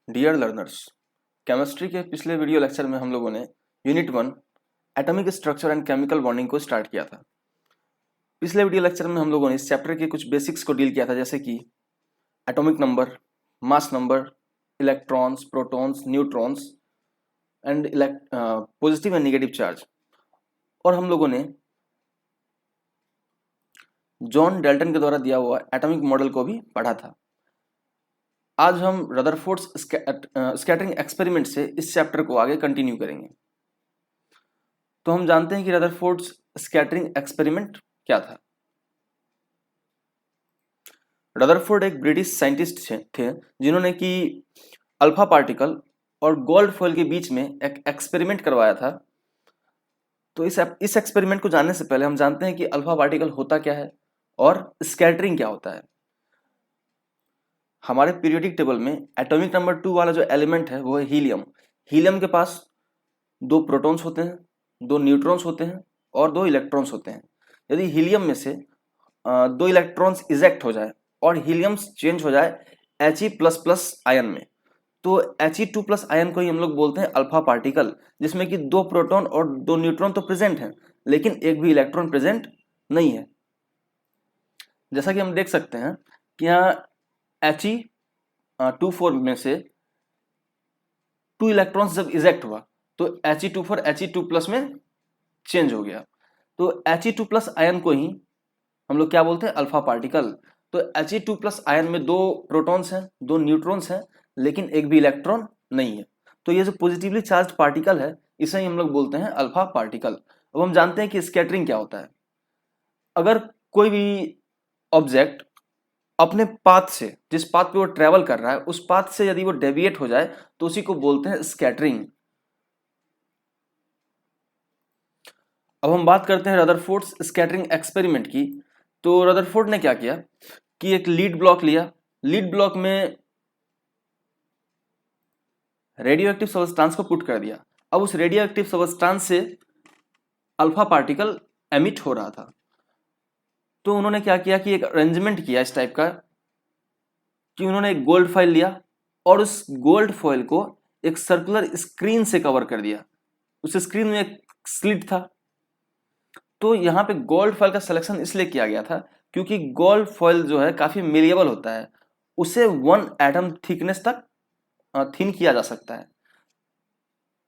Dear learners, chemistry के पिछले video lecture में हम लोगों ने unit 1 atomic structure and chemical bonding को स्टार्ट किया था। पिछले वीडियो लेक्चर में हम लोगों ने इस चैप्टर के कुछ बेसिक्स को डील किया था, जैसे कि atomic number, mass number, electrons, protons, neutrons and positive and negative charge. और हम लोगों ने जॉन डाल्टन के द्वारा दिया हुआ एटॉमिक मॉडल को भी पढ़ा था। आज हम रदरफोर्ड्स स्कैटरिंग एक्सपेरिमेंट से इस चैप्टर को आगे कंटिन्यू करेंगे। तो हम जानते हैं कि रदरफोर्ड्स स्कैटरिंग एक्सपेरिमेंट क्या था। रदरफोर्ड एक ब्रिटिश साइंटिस्ट थे जिन्होंने कि अल्फा पार्टिकल और गोल्ड फॉइल के बीच में एक एक्सपेरिमेंट करवाया था। तो इस एक्सपेरिमेंट को जानने से पहले हम जानते हैं कि अल्फा पार्टिकल होता क्या है और स्कैटरिंग क्या होता है। हमारे पीरियोडिक टेबल में एटॉमिक नंबर 2 वाला जो एलिमेंट है वो है हीलियम। हीलियम के पास 2 प्रोटॉन्स होते हैं, 2 न्यूट्रॉन्स होते हैं और 2 इलेक्ट्रॉन्स होते हैं। यदि हीलियम में से 2 इलेक्ट्रॉन्स इजेक्ट हो जाए और हीलियम चेंज हो जाए He++ आयन में, तो He2+ आयन को ही हम लोग बोलते हैं अल्फा पार्टिकल, जिसमें कि 2 प्रोटॉन और 2 न्यूट्रॉन तो प्रेजेंट हैं लेकिन एक भी इलेक्ट्रॉन प्रेजेंट नहीं है। जैसा कि हम देख सकते हैं कि यहाँ He24 में से 2 इलेक्ट्रॉन्स जब इजेक्ट हुआ तो He24 He2+ में चेंज हो गया। तो He2+ आयन को ही हम लोग क्या बोलते हैं, अल्फा पार्टिकल। तो He2+ आयन में 2 प्रोटॉन्स हैं, 2 न्यूट्रॉन्स हैं, लेकिन एक भी इलेक्ट्रॉन नहीं है। तो ये जो पॉजिटिवली चार्ज पार्टिकल है इसे ही हम लोग बोलते हैं अल्फा पार्टिकल। अब हम जानते हैं कि स्कैटरिंग क्या होता है। अगर कोई भी ऑब्जेक्ट अपने पाथ से, जिस पाथ पे वो ट्रेवल कर रहा है, उस पाथ से यदि वो डेविएट हो जाए तो उसी को बोलते हैं स्कैटरिंग। अब हम बात करते हैं रदरफोर्ड्स स्कैटरिंग एक्सपेरिमेंट की। तो रदरफोर्ड ने क्या किया कि एक लीड ब्लॉक लिया, लीड ब्लॉक में रेडियो एक्टिव सब्सटेंस को पुट कर दिया। अब उस रेडियो एक्टिव सब्सटेंस से अल्फा पार्टिकल एमिट हो रहा था। तो उन्होंने क्या किया कि एक अरेंजमेंट किया इस टाइप का कि उन्होंने एक गोल्ड फॉइल लिया और उस गोल्ड फॉइल को एक सर्कुलर स्क्रीन से कवर कर दिया। उस स्क्रीन में एक स्लिट था। तो यहाँ पे गोल्ड फॉइल का सिलेक्शन इसलिए किया गया था क्योंकि गोल्ड फॉइल जो है काफी मेलिएबल होता है, उसे 1 एटम थिकनेस तक थिन किया जा सकता है।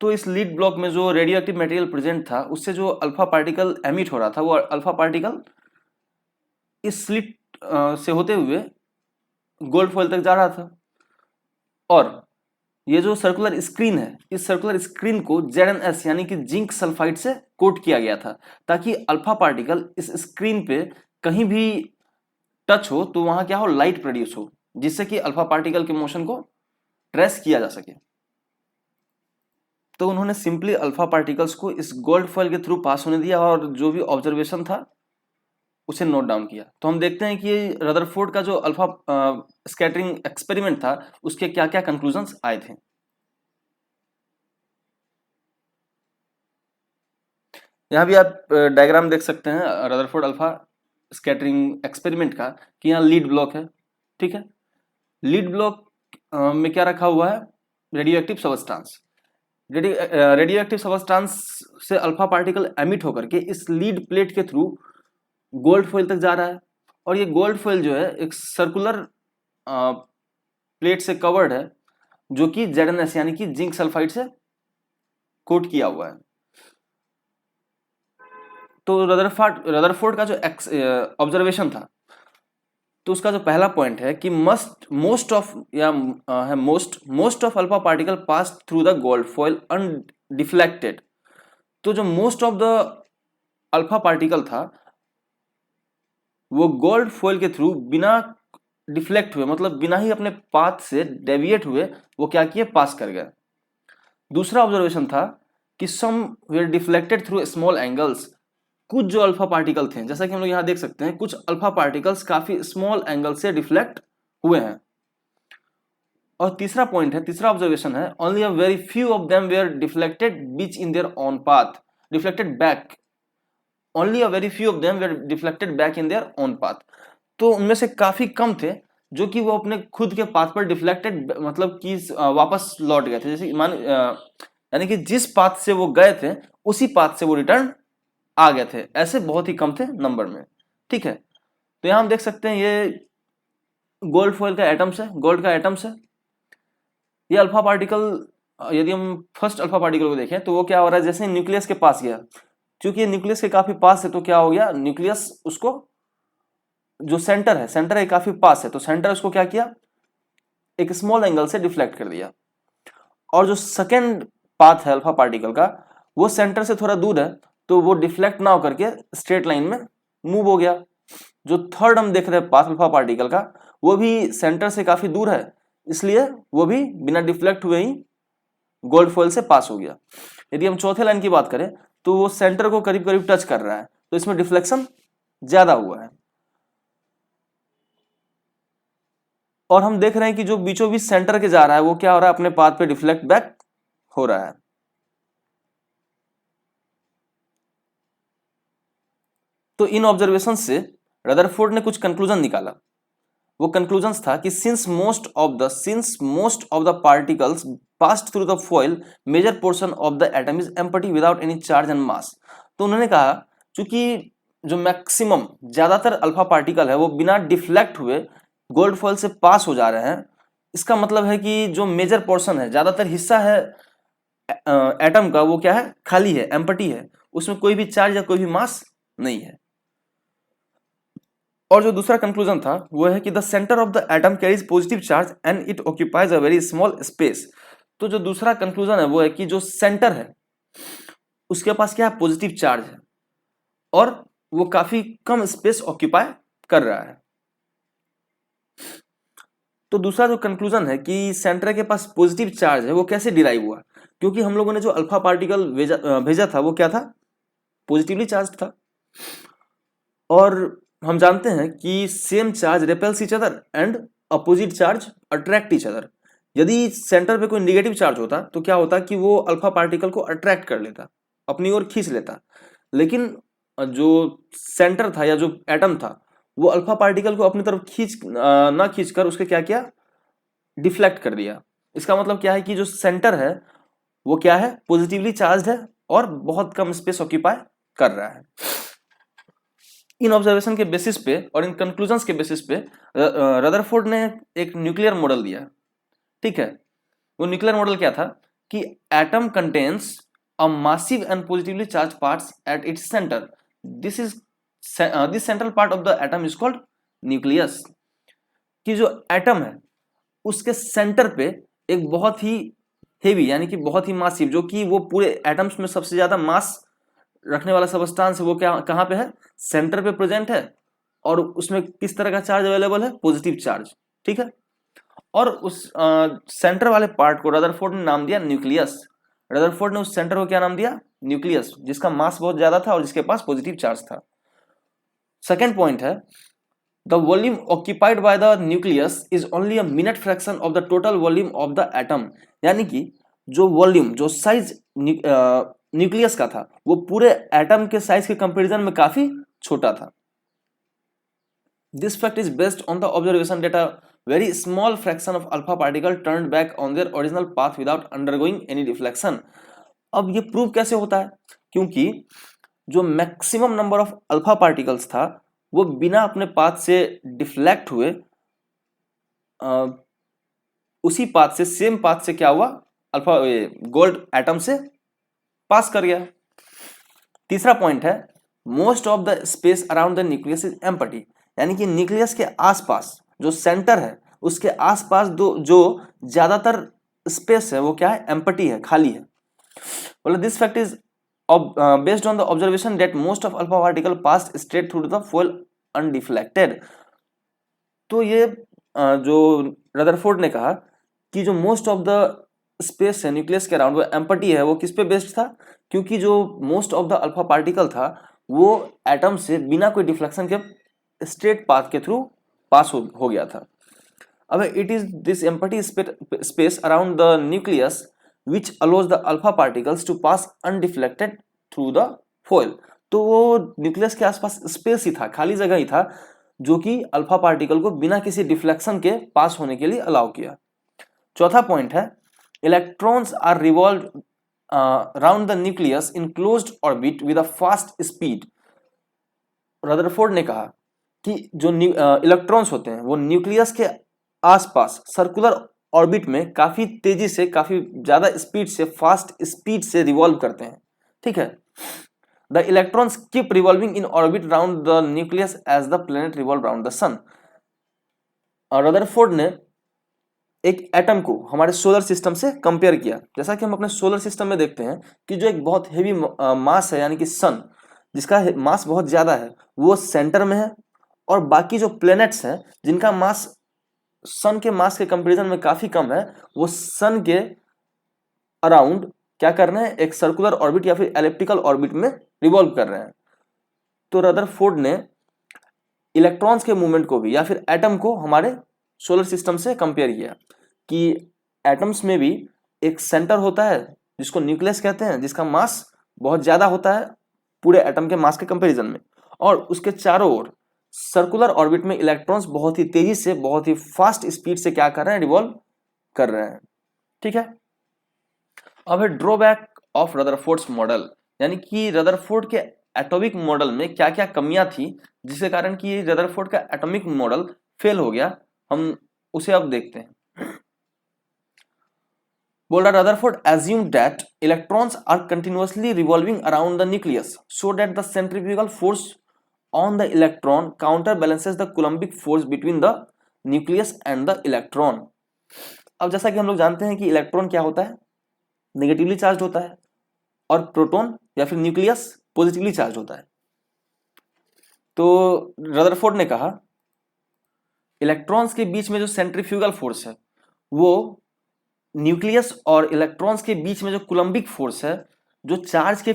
तो इस लीड ब्लॉक में जो रेडियो एक्टिव मटेरियल प्रेजेंट था उससे जो अल्फा पार्टिकल एमिट हो रहा था वो अल्फा पार्टिकल इस स्लिट से होते हुए गोल्ड फॉइल तक जा रहा था। और ये जो सर्कुलर स्क्रीन है, इस सर्कुलर स्क्रीन को ZnS यानी कि जिंक सल्फाइड से कोट किया गया था ताकि अल्फा पार्टिकल इस स्क्रीन पे कहीं भी टच हो तो वहां क्या हो, लाइट प्रोड्यूस हो, जिससे कि अल्फा पार्टिकल के मोशन को ट्रेस किया जा सके। तो उन्होंने सिंपली अल्फा पार्टिकल्स को इस गोल्ड फॉइल के थ्रू पास होने दिया और जो भी ऑब्जर्वेशन था उसे नोट डाउन किया। तो हम देखते हैं कि रदरफोर्ड का जो अल्फा स्कैटरिंग एक्सपेरिमेंट था उसके क्या क्या कंक्लूजन्स आए थे। यहाँ भी आप डायग्राम देख सकते हैं रदरफोर्ड अल्फा स्कैटरिंग एक्सपेरिमेंट का कि यहाँ लीड ब्लॉक है, ठीक है। लीड ब्लॉक में क्या रखा हुआ है, radio active substance. Radio active substance से अल्फा पार्टिकल एमिट होकर के इस लीड प्लेट के थ्रू गोल्ड फॉइल तक जा रहा है। और ये गोल्ड फॉइल जो है एक सर्कुलर प्लेट से कवर्ड है जो कि ZnS यानी कि जिंक सल्फाइड से कोट किया हुआ है। तो रदरफोर्ड का जो ऑब्जर्वेशन था तो उसका जो पहला पॉइंट है कि most of alpha particle pass through the gold foil undeflected. तो जो most of the alpha particle था वो गोल्ड फॉइल के थ्रू बिना डिफ्लेक्ट हुए, मतलब बिना ही अपने पाथ से डेविएट हुए, वो क्या किए, पास कर गए। दूसरा ऑब्जर्वेशन था कि some were deflected through small angles. कुछ जो अल्फा पार्टिकल थे, जैसा कि हम लोग यहां देख सकते हैं, कुछ अल्फा पार्टिकल्स काफी स्मॉल एंगल से डिफ्लेक्ट हुए हैं। और तीसरा पॉइंट है, तीसरा ऑब्जर्वेशन है, only a very few of them were deflected बीच in their own path, deflected back. Only a very few of them were deflected back in their own path. तो उनमें से काफी कम थे जो कि वो अपने खुद के पाथ पर डिफ्लेक्टेड, मतलब कि वापस लौट गए थे। जैसे यानी कि जिस पाथ से वो गए थे उसी पाथ से वो रिटर्न आ गए थे। ऐसे बहुत ही कम थे नंबर में, ठीक है। तो यहां हम देख सकते हैं ये गोल्ड फॉइल का एटम्स है, गोल्ड का एटम्स है। ये अल्फा पार्टिकल, यदि हम फर्स्ट अल्फा पार्टिकल को देखें तो वो क्या हो रहा है, जैसे न्यूक्लियस के पास गया, क्योंकि ये न्यूक्लियस के काफी पास है तो क्या हो गया, न्यूक्लियस उसको, जो सेंटर है, सेंटर है काफी पास है तो सेंटर उसको क्या किया, एक स्मॉल एंगल से डिफ्लेक्ट कर दिया। और जो सेकेंड पाथ है अल्फा पार्टिकल का, वो सेंटर से थोड़ा दूर है तो वो डिफ्लेक्ट ना होकर के स्ट्रेट लाइन में मूव हो गया। जो थर्ड हम देख रहे हैं पाथ अल्फा पार्टिकल का, वो भी सेंटर से काफी दूर है, इसलिए वो भी बिना डिफ्लेक्ट हुए ही गोल्ड फॉइल से पास हो गया। यदि हम चौथे लाइन की बात करें तो वो सेंटर को करीब करीब टच कर रहा है तो इसमें डिफ्लेक्शन ज्यादा हुआ है। और हम देख रहे हैं कि जो बीचों बीच सेंटर के जा रहा है वो क्या हो रहा है, अपने पाथ पे डिफ्लेक्ट बैक हो रहा है। तो इन ऑब्जर्वेशन से रदरफोर्ड ने कुछ कंक्लूजन निकाला। वो कंक्लूजन था कि since most of the particles passed through the foil, major portion of the atom is empty without any charge and mass. तो उन्होंने कहा क्योंकि जो मैक्सिमम ज्यादातर अल्फा पार्टिकल है वो बिना डिफ्लेक्ट हुए गोल्ड फॉइल से पास हो जा रहे हैं, इसका मतलब है कि जो मेजर पोर्शन है, ज्यादातर हिस्सा है एटम का, वो क्या है, खाली है, एम्प्टी है, उसमें कोई भी चार्ज या कोई भी मास नहीं है। और जो दूसरा कंक्लूजन था वो है कि the centre of the atom carries positive charge and it occupies a very small space. तो जो दूसरा कंक्लूजन है वो है कि जो सेंटर है उसके पास क्या है, पॉजिटिव चार्ज है और वो काफी कम स्पेस ऑक्यूपाई कर रहा है। तो दूसरा जो कंक्लूजन है कि सेंटर के पास पॉजिटिव चार्ज है वो कैसे डिराइव हुआ, क्योंकि हम लोगों ने जो अल्फा पार्टिकल भेजा था वो क्या था, पॉजिटिवली चार्ज था। और हम जानते हैं कि same charge repels each other and opposite charge attract each other. यदि सेंटर पे कोई निगेटिव चार्ज होता तो क्या होता कि वो अल्फा पार्टिकल को अट्रैक्ट कर लेता, अपनी ओर खींच लेता। लेकिन जो सेंटर था या जो एटम था वो अल्फा पार्टिकल को अपनी तरफ ना खींच कर उसके क्या किया, डिफ्लेक्ट कर दिया। इसका मतलब क्या है कि जो सेंटर है वो क्या है, पॉजिटिवली चार्ज है और बहुत कम स्पेस ऑक्यूपाई कर रहा है। इन ऑब्जर्वेशन के बेसिस पे और इन कंक्लूजन्स के बेसिस पे रदरफोर्ड ने एक न्यूक्लियर मॉडल दिया, ठीक है। वो न्यूक्लियर मॉडल क्या था कि atom contains a massive and positively charge parts at its centre, this central part of the atom is called nucleus. कि जो एटम है उसके सेंटर पे एक बहुत ही हेवी यानी कि बहुत ही मासिव, जो कि वो पूरे एटम्स में सबसे ज्यादा मास रखने वाला सबस्टांस है, वो क्या कहाँ पे है, सेंटर पे प्रेजेंट है। और उसमें किस तरह का चार्ज अवेलेबल है, पॉजिटिव चार्ज, ठीक है। और उस सेंटर वाले पार्ट को रदरफोर्ड ने नाम दिया न्यूक्लियस। रदरफोर्ड ने उस सेंटर को क्या नाम दिया, न्यूक्लियस, जिसका मास बहुत ज्यादा था और जिसके पास पॉजिटिव चार्ज था। सेकेंड पॉइंट है, the volume occupied by the nucleus is only a minute fraction of the total volume of the atom. यानी कि जो वॉल्यूम, जो साइज न्यूक्लियस का था वो पूरे एटम के साइज के कंपैरिजन में काफी छोटा था। This fact is based on the observation data very small fraction of alpha particle turn back on their original path without undergoing any deflection. अब ये प्रूव कैसे होता है, क्योंकि जो maximum number of alpha particles था वो बिना अपने पाथ से डिफ्लेक्ट हुए उसी पाथ से, सेम पाथ से क्या हुआ, अल्फा गोल्ड एटम से पास कर गया। तीसरा पॉइंट है, most of the space around the nucleus is empty. यानी कि न्यूक्लियस के आसपास जो सेंटर है उसके आसपास जो ज्यादातर स्पेस है वो क्या है, एम्प्टी है, खाली है। बोले this fact is based on the observation that most of alpha particle pass straight through the foil undeflected. तो ये जो रदरफोर्ड ने कहा कि जो मोस्ट ऑफ द स्पेस है न्यूक्लियस के अराउंड वो एम्प्टी है, वो किस पे बेस्ड था, क्योंकि जो most of the alpha particle था वो एटम से बिना कोई डिफ्लेक्शन के स्ट्रेट पाथ के थ्रू पास हो गया था। अब it is this empty space around the nucleus which allows the alpha particles to pass undeflected through the foil. तो वो न्यूक्लियस के आसपास स्पेस ही था, खाली जगह ही था, जो कि अल्फा पार्टिकल को बिना किसी डिफ्लेक्शन के पास होने के लिए अलाउ किया। चौथा पॉइंट है electrons are revolve round the nucleus in closed orbit with a fast speed. Rutherford ने कहा कि जो इलेक्ट्रॉन्स होते हैं वो न्यूक्लियस के आसपास सर्कुलर ऑर्बिट में काफी तेजी से, काफी ज्यादा स्पीड से, फास्ट स्पीड से रिवॉल्व करते हैं। ठीक है, the electrons keep revolving in orbit round the nucleus as the planet revolve round the sun. Rutherford ने एक एटम को हमारे सोलर सिस्टम से कंपेयर किया। जैसा कि हम अपने सोलर सिस्टम में देखते हैं कि जो एक बहुत हेवी मास है, यानी कि सन, जिसका मास बहुत ज्यादा है, वो सेंटर में है, और बाकी जो प्लैनेट्स हैं जिनका मास सन के मास के कंपैरिजन में काफी कम है, वो सन के अराउंड क्या कर रहे हैं, एक सर्कुलर ऑर्बिट या फिर एलिप्टिकल ऑर्बिट में रिवॉल्व कर रहे हैं। तो रदरफोर्ड ने इलेक्ट्रॉन्स के मूवमेंट को भी या फिर एटम को हमारे सोलर सिस्टम से कंपेयर किया कि एटम्स में भी एक सेंटर होता है जिसको न्यूक्लियस कहते हैं, जिसका मास बहुत ज्यादा होता है पूरे एटम के मास के कंपैरिजन में, और उसके चारों ओर सर्कुलर ऑर्बिट में इलेक्ट्रॉन्स बहुत ही तेजी से, बहुत ही फास्ट स्पीड से क्या कर रहे हैं, रिवॉल्व कर रहे हैं। ठीक है, अब है ड्रॉबैक ऑफ रदरफोर्ड्स मॉडल, यानी कि रदरफोर्ड के एटॉमिक मॉडल में क्या क्या कमियां थी जिसके कारण कि रदरफोर्ड का एटॉमिक मॉडल फेल हो गया। हम उसे अब देखते हैं। बोल रहा Rutherford assumed that electrons are continuously revolving around the nucleus so that the centrifugal force on the electron counterbalances the coulombic force between the nucleus and the electron। अब जैसा कि हम लोग जानते हैं कि इलेक्ट्रॉन क्या होता है, नेगेटिवली चार्ज होता है, और प्रोटॉन या फिर न्यूक्लियस पॉजिटिवली चार्ज होता है। तो रदरफोर्ड ने कहा इलेक्ट्रॉन्स के बीच में जो सेंट्रीफ्यूगल फोर्स है, वो न्यूक्लियस और इलेक्ट्रॉन्स के बीच में जो कुलम्बिक फोर्स है, जो चार्ज के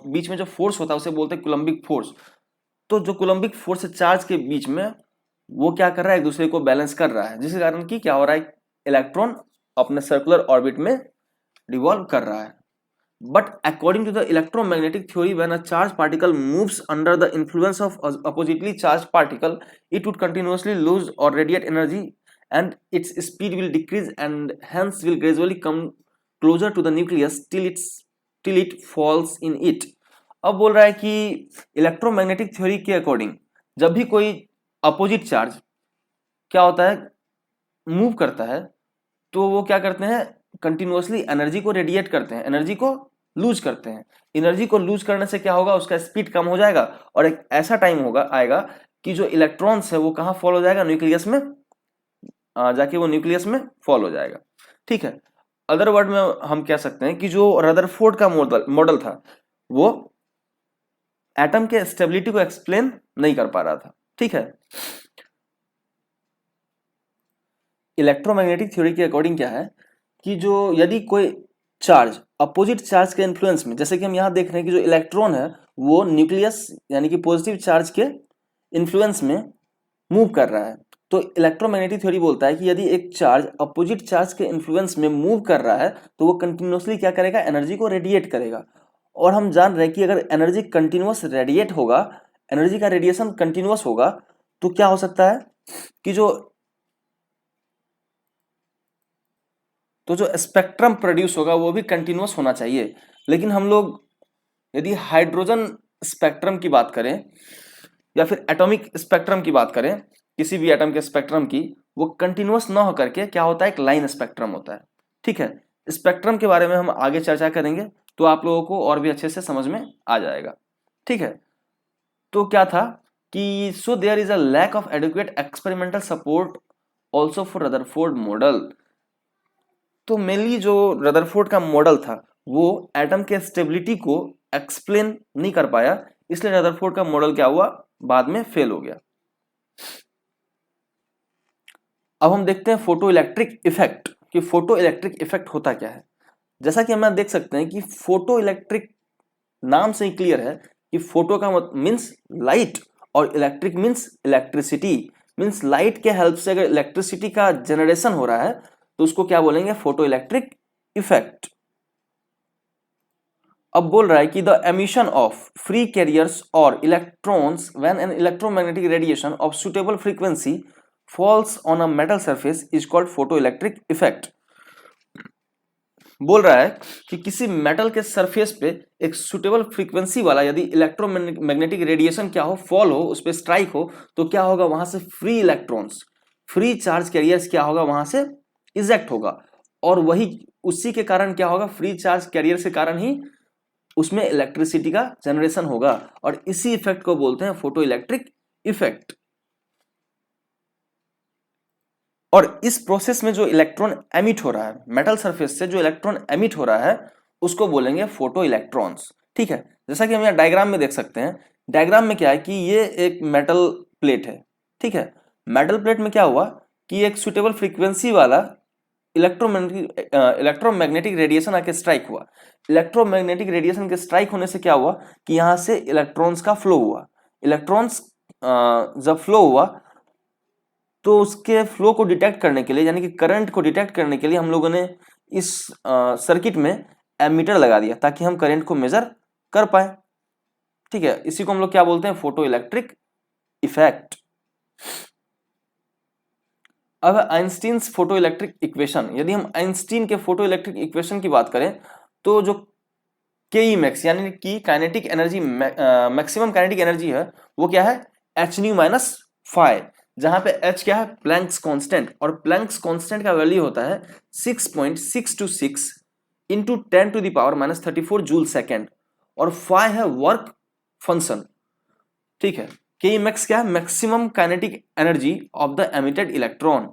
बीच में जो फोर्स होता है उसे बोलते हैं कुलम्बिक फोर्स। तो जो कुलम्बिक फोर्स है चार्ज के बीच में, वो क्या कर रहा है, एक दूसरे को बैलेंस कर रहा है, जिसके कारण कि क्या हो रहा है, इलेक्ट्रॉन अपने सर्कुलर ऑर्बिट में रिवॉल्व कर रहा है। But according to the electromagnetic theory, when a charge particle moves under the influence of oppositely charge particle, it would continuously lose or radiate energy and its speed will decrease and hence will gradually come closer to the nucleus till it falls in it। अब बोल रहा है कि electromagnetic theory के according जब भी कोई opposite charge क्या होता है, मूव करता है, तो वो क्या करते हैं, कंटिन्यूअसली एनर्जी को रेडिएट करते हैं, एनर्जी को लूज करते हैं। एनर्जी को लूज करने से क्या होगा, उसका स्पीड कम हो जाएगा, और एक ऐसा टाइम होगा आएगा कि जो इलेक्ट्रॉन्स है वो कहाँ फॉल हो जाएगा, न्यूक्लियस में जाके वो न्यूक्लियस में फॉल हो जाएगा। ठीक है, अदर वर्ड में हम कह सकते हैं कि जो रदरफोर्ड का मॉडल था वो एटम के स्टेबिलिटी को एक्सप्लेन नहीं कर पा रहा था। ठीक है, इलेक्ट्रोमैग्नेटिक थ्योरी के अकॉर्डिंग क्या है कि जो यदि कोई चार्ज अपोजिट चार्ज के इन्फ्लुएंस में, जैसे कि हम यहां देख रहे हैं कि जो इलेक्ट्रॉन है वो न्यूक्लियस यानी कि पॉजिटिव चार्ज के इन्फ्लुएंस में मूव कर रहा है, तो इलेक्ट्रोमैग्नेटिक थ्योरी बोलता है कि यदि एक चार्ज अपोजिट चार्ज के इन्फ्लुएंस में मूव कर रहा है तो वो कंटिन्यूअसली क्या करेगा, एनर्जी को रेडिएट करेगा। और हम जान रहे हैं कि अगर एनर्जी कंटिन्यूअस रेडिएट होगा, एनर्जी का रेडिएशन कंटिन्यूअस होगा, तो क्या हो सकता है कि जो स्पेक्ट्रम प्रोड्यूस होगा वो भी कंटिन्यूअस होना चाहिए। लेकिन हम लोग यदि हाइड्रोजन स्पेक्ट्रम की बात करें या फिर एटॉमिक स्पेक्ट्रम की बात करें, किसी भी एटम के स्पेक्ट्रम की, वो कंटिन्यूअस ना होकर के क्या होता है, एक लाइन स्पेक्ट्रम होता है। ठीक है, स्पेक्ट्रम के बारे में हम आगे चर्चा करेंगे तो आप लोगों को और भी अच्छे से समझ में आ जाएगा। ठीक है, तो क्या था कि so there is a lack of adequate experimental support also for Rutherford model. तो मेनली जो रदरफोर्ड का मॉडल था वो एटम के स्टेबिलिटी को एक्सप्लेन नहीं कर पाया, इसलिए रदरफोर्ड का मॉडल क्या हुआ, बाद में फेल हो गया। अब हम देखते हैं फोटो इलेक्ट्रिक इफेक्ट, कि फोटो इलेक्ट्रिक इफेक्ट होता क्या है। जैसा कि हम देख सकते हैं कि फोटो इलेक्ट्रिक नाम से ही क्लियर है कि फोटो का मीन्स लाइट और electric means electricity, means light के हेल्प से अगर इलेक्ट्रिसिटी का जनरेशन हो रहा है तो उसको क्या बोलेंगे, फोटो इलेक्ट्रिक इफेक्ट। अब बोल रहा है कि the emission of free carriers और electrons when an electromagnetic radiation of suitable frequency falls on a metal surface is called photoelectric effect. बोल रहा है कि किसी मेटल के सरफेस पे एक सुटेबल फ्रीक्वेंसी वाला यदि इलेक्ट्रोमैग्नेटिक रेडिएशन क्या हो, फॉल हो, उस पर स्ट्राइक हो, तो क्या होगा, वहां से free electrons, free charge carriers क्या होगा, वहां से इजेक्ट होगा। और वही उसी के कारण क्या होगा, फ्री चार्ज कैरियर के कारण ही उसमें इलेक्ट्रिसिटी का जनरेशन होगा, और इसी इफेक्ट को बोलते हैं फोटो इलेक्ट्रिक इफेक्ट। और इस प्रोसेस में जो इलेक्ट्रॉन एमिट हो रहा है, मेटल सरफेस से जो इलेक्ट्रॉन एमिट हो रहा है, उसको बोलेंगे फोटो इलेक्ट्रॉन्स। ठीक है, जैसा कि हम यहाँ डायग्राम में देख सकते हैं। डायग्राम में क्या है कि ये एक मेटल प्लेट है। ठीक है, मेटल प्लेट में क्या हुआ कि एक सुटेबल फ्रीक्वेंसी वाला इलेक्ट्रोमैग्नेटिक रेडिएशन आके स्ट्राइक हुआ। इलेक्ट्रोमैग्नेटिक रेडिएशन के स्ट्राइक होने से क्या हुआ कि यहाँ से इलेक्ट्रॉन्स का फ्लो हुआ। इलेक्ट्रॉन्स जब फ्लो हुआ तो उसके फ्लो को डिटेक्ट करने के लिए, यानी कि करंट को डिटेक्ट करने के लिए, हम लोगों ने इस सर्किट में एमीटर लगा दिया ताकि हम करंट को मेजर कर पाए। ठीक है, इसी को हम लोग क्या बोलते हैं, फोटो इलेक्ट्रिक इफेक्ट। अब आइंस्टीन्स फोटो इलेक्ट्रिक इक्वेशन, यदि हम आइंस्टीन के फोटो इलेक्ट्रिक इक्वेशन की बात करें तो जो के मैक्स यानी कि kinetic energy, maximum kinetic energy है, वो क्या है, एच न्यू माइनस फाइव, जहां पे एच क्या है, प्लैंक्स कांस्टेंट, और प्लैंक्स कांस्टेंट का वैल्यू होता है 6.626 इंटू 10⁻⁻34 जूल सेकेंड, और फाइ है वर्क फंक्शन। ठीक है, के मैक्स क्या है, maximum kinetic energy of the emitted electron.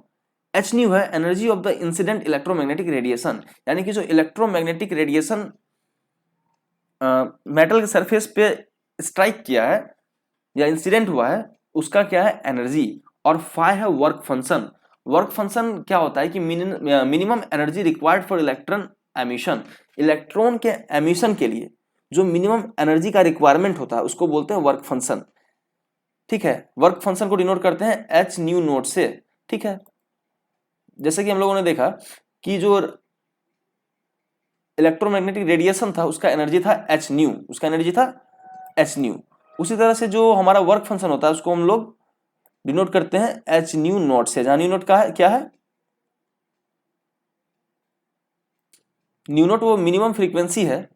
H nu है energy of the incident electromagnetic radiation, यानी कि जो इलेक्ट्रोमैग्नेटिक रेडिएशन मेटल के सरफेस पे स्ट्राइक किया है या इंसिडेंट हुआ है, उसका क्या है, एनर्जी। और फाइ है वर्क फंक्शन। वर्क फंक्शन क्या होता है कि minimum energy required for electron emission, electron के एमिशन के लिए जो मिनिमम एनर्जी का रिक्वायरमेंट होता है उसको बोलते हैं वर्क फंक्शन। ठीक है, वर्क फंक्शन को डिनोट करते हैं एच न्यू नोट से। ठीक है, जैसे कि हम लोगों ने देखा कि जो इलेक्ट्रोमैग्नेटिक रेडिएशन था उसका एनर्जी था एच न्यू, उसका एनर्जी था एच न्यू। उसी तरह से जो हमारा वर्क फंक्शन होता है उसको हम लोग डिनोट करते हैं एच न्यू नॉट से, जहां न्यू नॉट का है क्या है, न्यू नॉट वो मिनिमम फ्रीक्वेंसी है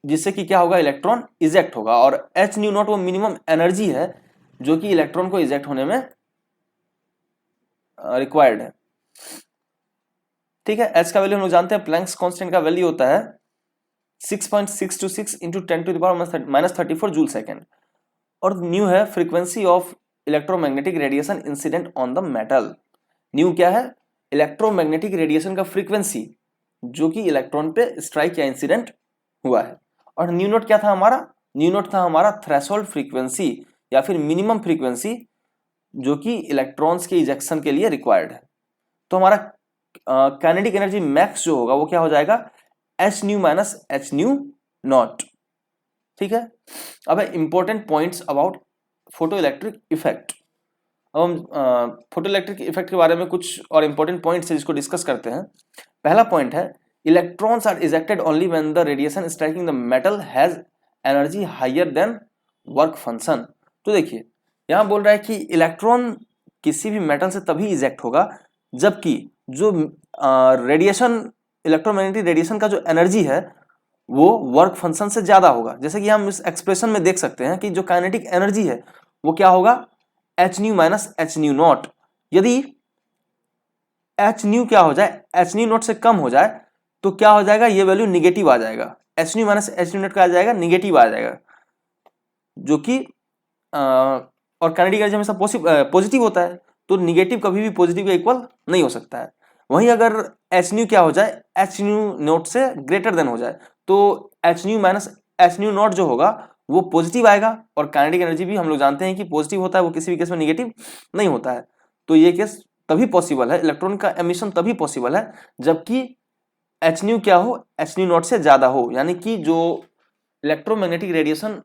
जिससे कि क्या होगा, इलेक्ट्रॉन इजेक्ट होगा, और एच न्यू नॉट वो मिनिमम एनर्जी है जो कि इलेक्ट्रॉन को इजेक्ट होने में रिक्वायर्ड है। ठीक है, एच का वैल्यू हम लोग जानते हैं, प्लैंक्स कांस्टेंट का वैल्यू होता है 6.626 इंटू 10⁻⁻34 जूल सेकेंड, और न्यू है frequency of electromagnetic radiation incident on the metal. New क्या है, इलेक्ट्रोमैग्नेटिक रेडिएशन का फ्रीक्वेंसी जो कि इलेक्ट्रॉन पे स्ट्राइक या इंसिडेंट हुआ है। और न्यू नोट क्या था हमारा, न्यू नोट था हमारा थ्रेशोल्ड फ्रीक्वेंसी या फिर मिनिमम फ्रीक्वेंसी जो कि इलेक्ट्रॉन्स के इजेक्शन के लिए रिक्वायर्ड है। तो हमारा काइनेटिक एनर्जी मैक्स जो होगा वो क्या हो जाएगा, H new minus H new not. ठीक है, अब है important points about photo electric effect. अब हम फोटो इलेक्ट्रिक इफेक्ट के बारे में कुछ और इंपॉर्टेंट पॉइंट्स है जिसको डिस्कस करते हैं। पहला पॉइंट है, electrons are ejected only when the radiation striking the metal has energy higher than work function. तो देखिए यहां बोल रहा है कि इलेक्ट्रॉन किसी भी मेटल से तभी इजेक्ट होगा जबकि जो रेडिएशन, इलेक्ट्रोमैग्नेटिक रेडिएशन का जो एनर्जी है वो वर्क फंक्शन से ज्यादा होगा। जैसे कि हम इस एक्सप्रेशन में देख सकते हैं कि जो काइनेटिक एनर्जी है वो क्या होगा, H new minus H new not. यदि एच न्यू क्या हो जाए, एच न्यू नॉट से कम हो जाए तो क्या हो जाएगा, ये वैल्यू निगेटिव आ जाएगा, H new minus H new not का आ जाएगा निगेटिव आ जाएगा, जो कि और काइनेटिक एनर्जी हमेशा पॉजिटिव होता है, तो निगेटिव कभी भी पॉजिटिव का इक्वल नहीं हो सकता है। वहीं अगर एच न्यू क्या हो जाए, एच न्यू नॉट से ग्रेटर देन हो जाए, तो H new minus H new not जो होगा वो पॉजिटिव आएगा, और काइनेटिक एनर्जी भी हम लोग जानते हैं कि पॉजिटिव होता है, वो किसी भी केस में निगेटिव नहीं होता है। तो ये केस तभी पॉसिबल है, इलेक्ट्रॉन का एमिशन तभी पॉसिबल है जबकि एच न्यू क्या हो, एच न्यू नॉट से ज्यादा हो, यानी कि जो इलेक्ट्रोमैग्नेटिक रेडिएशन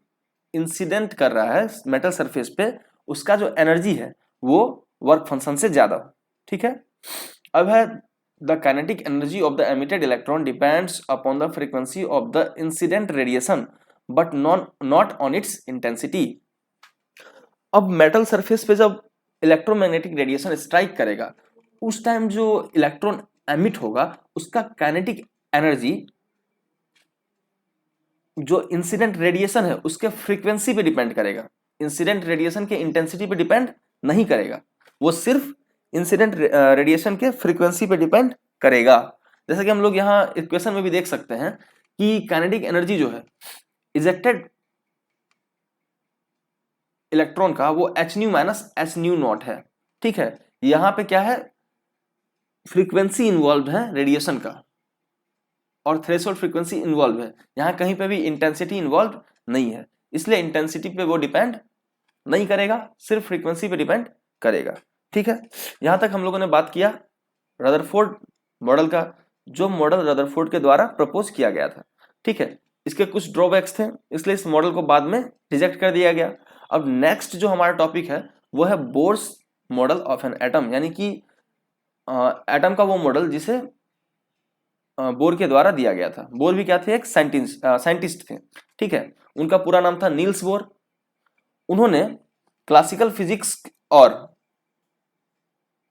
इंसिडेंट कर रहा है मेटल सरफेस पे उसका जो एनर्जी है वो वर्क फंक्शन से ज्यादा हो। ठीक है, अब है the kinetic energy of the emitted electron depends upon the frequency of the incident radiation but not on its intensity. अब मेटल सरफेस पे जब इलेक्ट्रोमैग्नेटिक रेडिएशन स्ट्राइक करेगा उस टाइम जो इलेक्ट्रॉन एमिट होगा उसका काइनेटिक एनर्जी जो इंसिडेंट रेडिएशन है उसके फ्रीक्वेंसी पे डिपेंड करेगा, इंसिडेंट रेडिएशन के इंटेंसिटी पे डिपेंड नहीं करेगा, वो सिर्फ इंसिडेंट रेडिएशन के फ्रीक्वेंसी पे डिपेंड करेगा। जैसे कि हम लोग यहाँ इक्वेशन में भी देख सकते हैं कि काइनेटिक एनर्जी जो है इजेक्टेड इलेक्ट्रॉन का वो H new minus H new not है। ठीक है, यहाँ पे क्या है, फ्रीक्वेंसी इन्वॉल्व है रेडिएशन का और थ्रेशोल्ड फ्रीक्वेंसी इन्वॉल्व है, यहाँ कहीं पे भी इंटेंसिटी इन्वॉल्व नहीं है, इसलिए इंटेंसिटी पे वो डिपेंड नहीं करेगा, सिर्फ फ्रीक्वेंसी पे डिपेंड करेगा। ठीक है, यहां तक हम लोगों ने बात किया रदरफोर्ड मॉडल का, जो मॉडल रदरफोर्ड के द्वारा प्रपोज किया गया था। ठीक है, इसके कुछ ड्रॉबैक्स थे इसलिए इस मॉडल को बाद में रिजेक्ट कर दिया गया। अब नेक्स्ट जो हमारा टॉपिक है वो है Bohr's model of an atom, यानी कि एटम का वो मॉडल जिसे बोर के द्वारा दिया गया था। बोर भी क्या थे, एक साइंटिस्ट थे। ठीक है, उनका पूरा नाम था नील्स बोर। उन्होंने क्लासिकल फिजिक्स और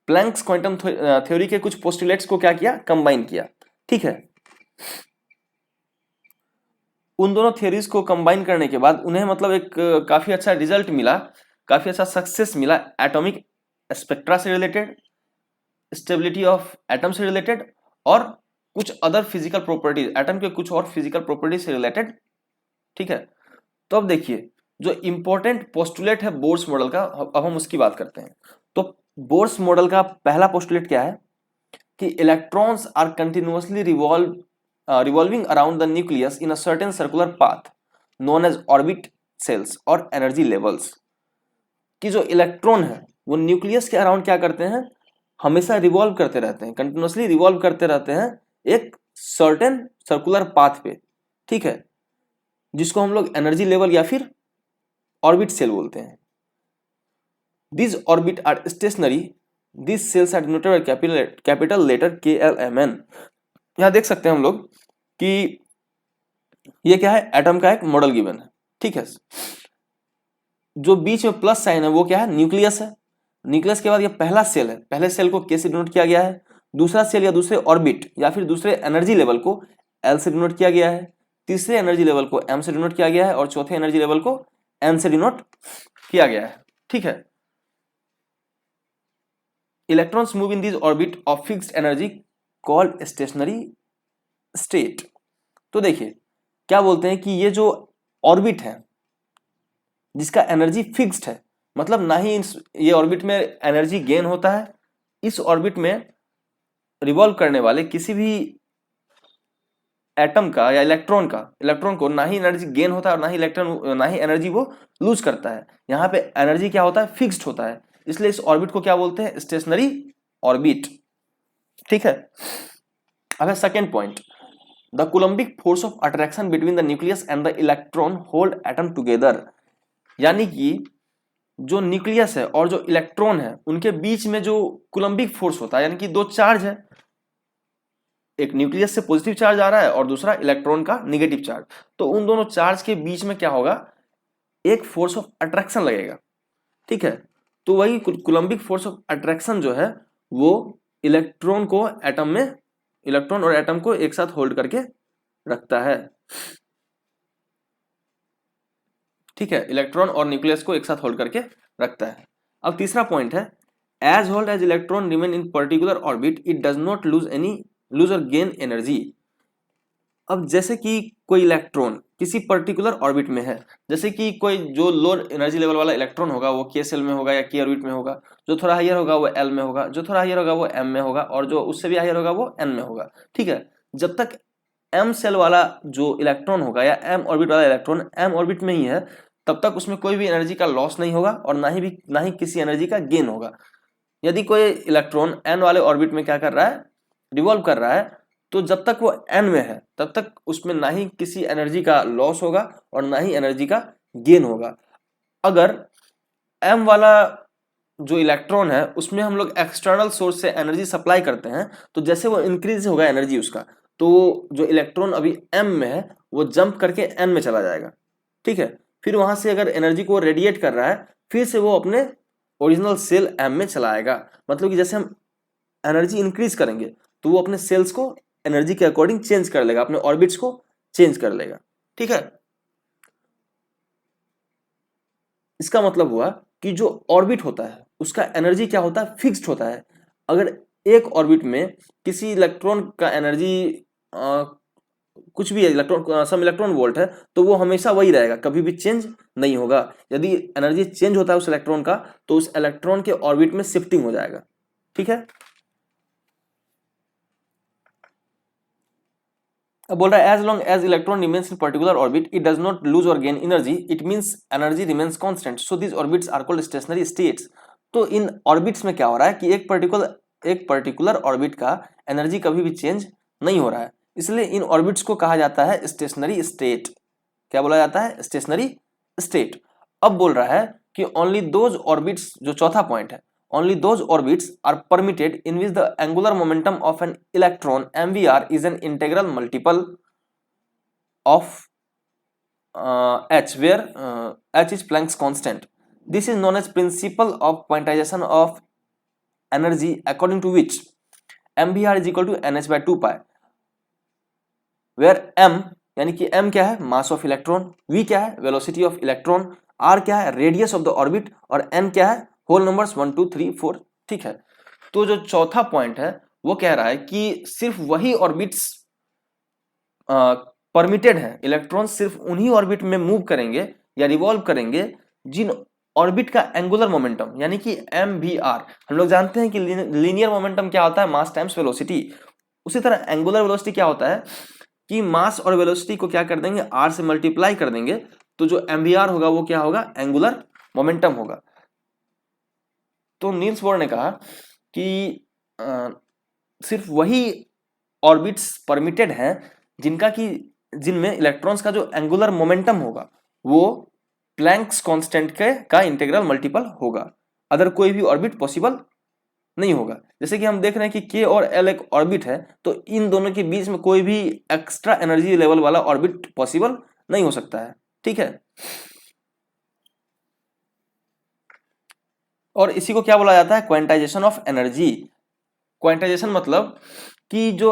प्लैंक्स क्वांटम थ्योरी के कुछ पोस्टुलेट्स को क्या किया, कंबाइन किया। ठीक है, उन दोनों थ्योरीज को कंबाइन करने के बाद उन्हें मतलब एक काफी अच्छा रिजल्ट मिला, काफी अच्छा सक्सेस मिला एटॉमिक स्पेक्ट्रा से रिलेटेड, स्टेबिलिटी ऑफ एटम से रिलेटेड और कुछ अदर फिजिकल प्रॉपर्टीज, एटम के कुछ और फिजिकल प्रॉपर्टीज से रिलेटेड। ठीक है, तो अब देखिए जो इंपॉर्टेंट पोस्टुलेट है बोर्स मॉडल का, अब हम उसकी बात करते हैं। तो बोर्स मॉडल का पहला पोस्टुलेट क्या है कि electrons are continuously revolving around the nucleus in a certain circular path known as orbit shells or energy levels. कि जो इलेक्ट्रॉन है वो न्यूक्लियस के अराउंड क्या करते हैं, हमेशा रिवॉल्व करते रहते हैं, कंटिन्यूअसली रिवॉल्व करते रहते हैं एक सर्टेन सर्कुलर पाथ पे। ठीक है, जिसको हम लोग एनर्जी लेवल या फिर ऑर्बिट सेल बोलते हैं। These orbit are stationary. These cells are denoted by capital letter KLMN। यहाँ देख सकते हैं हम लोग कि ये क्या है, एटम का एक मॉडल गिवन है। ठीक है, जो बीच में प्लस साइन है वो क्या है, न्यूक्लियस है। न्यूक्लियस के बाद ये पहला सेल है, पहले सेल को K से डिनोट किया गया है, दूसरा सेल या दूसरे ऑर्बिट या फिर दूसरे एनर्जी लेवल को L से डिनोट किया गया है, तीसरे एनर्जी लेवल को M से डिनोट किया गया है और चौथे एनर्जी लेवल को N से डिनोट किया गया है। ठीक है, electrons move in this orbit of fixed energy called stationary state। तो देखिए क्या बोलते हैं कि ये जो ऑर्बिट है जिसका एनर्जी फिक्स्ड है, मतलब ना ही ये ऑर्बिट में एनर्जी गेन होता है, इस ऑर्बिट में रिवॉल्व करने वाले किसी भी एटम का या इलेक्ट्रॉन को ना ही एनर्जी गेन होता है और ना ही एनर्जी वो लूज करता है। यहाँ पे एनर्जी क्या होता है, फिक्स्ड होता है, इसलिए इस ऑर्बिट को क्या बोलते हैं, स्टेशनरी ऑर्बिट। ठीक है, अब है second point, the Coulombic force of attraction between the nucleus and the electron hold atom together. यानी कि जो न्यूक्लियस है और जो इलेक्ट्रॉन है उनके बीच में जो कूलम्बिक फोर्स होता है, यानी कि दो चार्ज है, एक न्यूक्लियस से पॉजिटिव चार्ज आ रहा है और दूसरा इलेक्ट्रॉन का निगेटिव चार्ज, तो उन दोनों चार्ज के बीच में क्या होगा, एक फोर्स ऑफ अट्रैक्शन लगेगा। ठीक है, तो वही कूलम्बिक फोर्स ऑफ अट्रैक्शन जो है वो इलेक्ट्रॉन और एटम को एक साथ होल्ड करके रखता है। ठीक है, इलेक्ट्रॉन और न्यूक्लियस को एक साथ होल्ड करके रखता है। अब तीसरा पॉइंट है, as hold as electron remain in particular orbit it does not lose or gain energy. अब जैसे कि कोई इलेक्ट्रॉन किसी पर्टिकुलर ऑर्बिट में है, जैसे कि कोई जो लो एनर्जी लेवल वाला इलेक्ट्रॉन होगा वो K सेल में होगा या K ऑर्बिट में होगा, जो थोड़ा हायर होगा वो L में होगा, जो थोड़ा हायर होगा वो M में होगा और जो उससे भी हायर होगा वो N में होगा। ठीक है, जब तक M सेल वाला जो इलेक्ट्रॉन होगा या M ऑर्बिट वाला इलेक्ट्रॉन M ऑर्बिट में ही है तब तक उसमें कोई भी एनर्जी का लॉस नहीं होगा और ना ही किसी एनर्जी का गेन होगा। यदि कोई इलेक्ट्रॉन N वाले ऑर्बिट में क्या कर रहा है, रिवॉल्व कर रहा है, तो जब तक वो N में है तब तक उसमें ना ही किसी एनर्जी का लॉस होगा और ना ही एनर्जी का गेन होगा। अगर M वाला जो इलेक्ट्रॉन है उसमें हम लोग एक्सटर्नल सोर्स से एनर्जी सप्लाई करते हैं, तो जैसे वो इंक्रीज होगा एनर्जी उसका, तो जो इलेक्ट्रॉन अभी एम में है वो जंप करके एन में चला जाएगा, ठीक है। फिर वहां से अगर एनर्जी को रेडिएट कर रहा है, फिर से वो अपने ओरिजिनल सेल एम में चला आएगा। मतलब कि जैसे हम एनर्जी इंक्रीज करेंगे तो वो अपने सेल्स को एनर्जी के अकॉर्डिंग चेंज कर लेगा, अपने ऑर्बिट्स को चेंज कर लेगा, ठीक है। इसका मतलब हुआ कि जो ऑर्बिट होता है उसका एनर्जी क्या होता है, फिक्स्ड होता है। अगर एक ऑर्बिट में किसी इलेक्ट्रॉन का एनर्जी कुछ भी है, इलेक्ट्रॉन सम इलेक्ट्रॉन वोल्ट है, तो वो हमेशा वही रहेगा, कभी भी चेंज नहीं होगा। यदि एनर्जी चेंज होता है उस इलेक्ट्रॉन का, तो उस इलेक्ट्रॉन के ऑर्बिट में शिफ्टिंग हो जाएगा, ठीक है। अब बोल रहा है as long as electron remains in particular orbit it does not lose or gain energy, it means energy remains constant, so this orbits are called stationary states. तो इन ऑर्बिट्स में क्या हो रहा है कि एक पर्टिकुलर ऑर्बिट का एनर्जी कभी भी चेंज नहीं हो रहा है, इसलिए इन ऑर्बिट्स को कहा जाता है स्टेशनरी स्टेट। क्या बोला जाता है, स्टेशनरी स्टेट। अब बोल रहा है कि ओनली दोज ऑर्बिट्स, जो चौथा पॉइंट है, only those orbits are permitted in which the angular momentum of an electron mvr is an integral multiple of h, where h is Planck's constant. This is known as principle of quantization of energy, according to which mvr is equal to nh by 2 pi, where m यानी कि m क्या है, mass of electron, v क्या है, velocity of electron, r क्या है, radius of the orbit, और n क्या है, होल नंबर्स 1 2 3 4, ठीक है। तो जो चौथा पॉइंट है वो कह रहा है कि सिर्फ वही ऑर्बिट्स परमिटेड है, इलेक्ट्रॉन सिर्फ उन्हीं ऑर्बिट में मूव करेंगे या रिवॉल्व करेंगे जिन ऑर्बिट का एंगुलर मोमेंटम यानी कि एम वी आर, हम लोग जानते हैं कि लीनियर मोमेंटम क्या होता है, मास टाइम्स वेलोसिटी। उसी तरह एंगुलर वेलोसिटी क्या होता है कि मास और वेलोसिटी को क्या कर देंगे, आर से मल्टीप्लाई कर देंगे, तो जो एम वी आर होगा वो क्या होगा, एंगुलर मोमेंटम होगा। तो नील्स बोर ने कहा कि सिर्फ वही ऑर्बिट्स परमिटेड हैं जिनमें इलेक्ट्रॉन्स का जो एंगुलर मोमेंटम होगा वो प्लैंक्स कांस्टेंट का इंटीग्रल मल्टीपल होगा, अदर कोई भी ऑर्बिट पॉसिबल नहीं होगा। जैसे कि हम देख रहे हैं कि के और एल एक ऑर्बिट है, तो इन दोनों के बीच में कोई भी एक्स्ट्रा एनर्जी लेवल वाला ऑर्बिट पॉसिबल नहीं हो सकता है, ठीक है। और इसी को क्या बोला जाता है, क्वांटाइजेशन ऑफ एनर्जी। क्वांटाइजेशन मतलब कि जो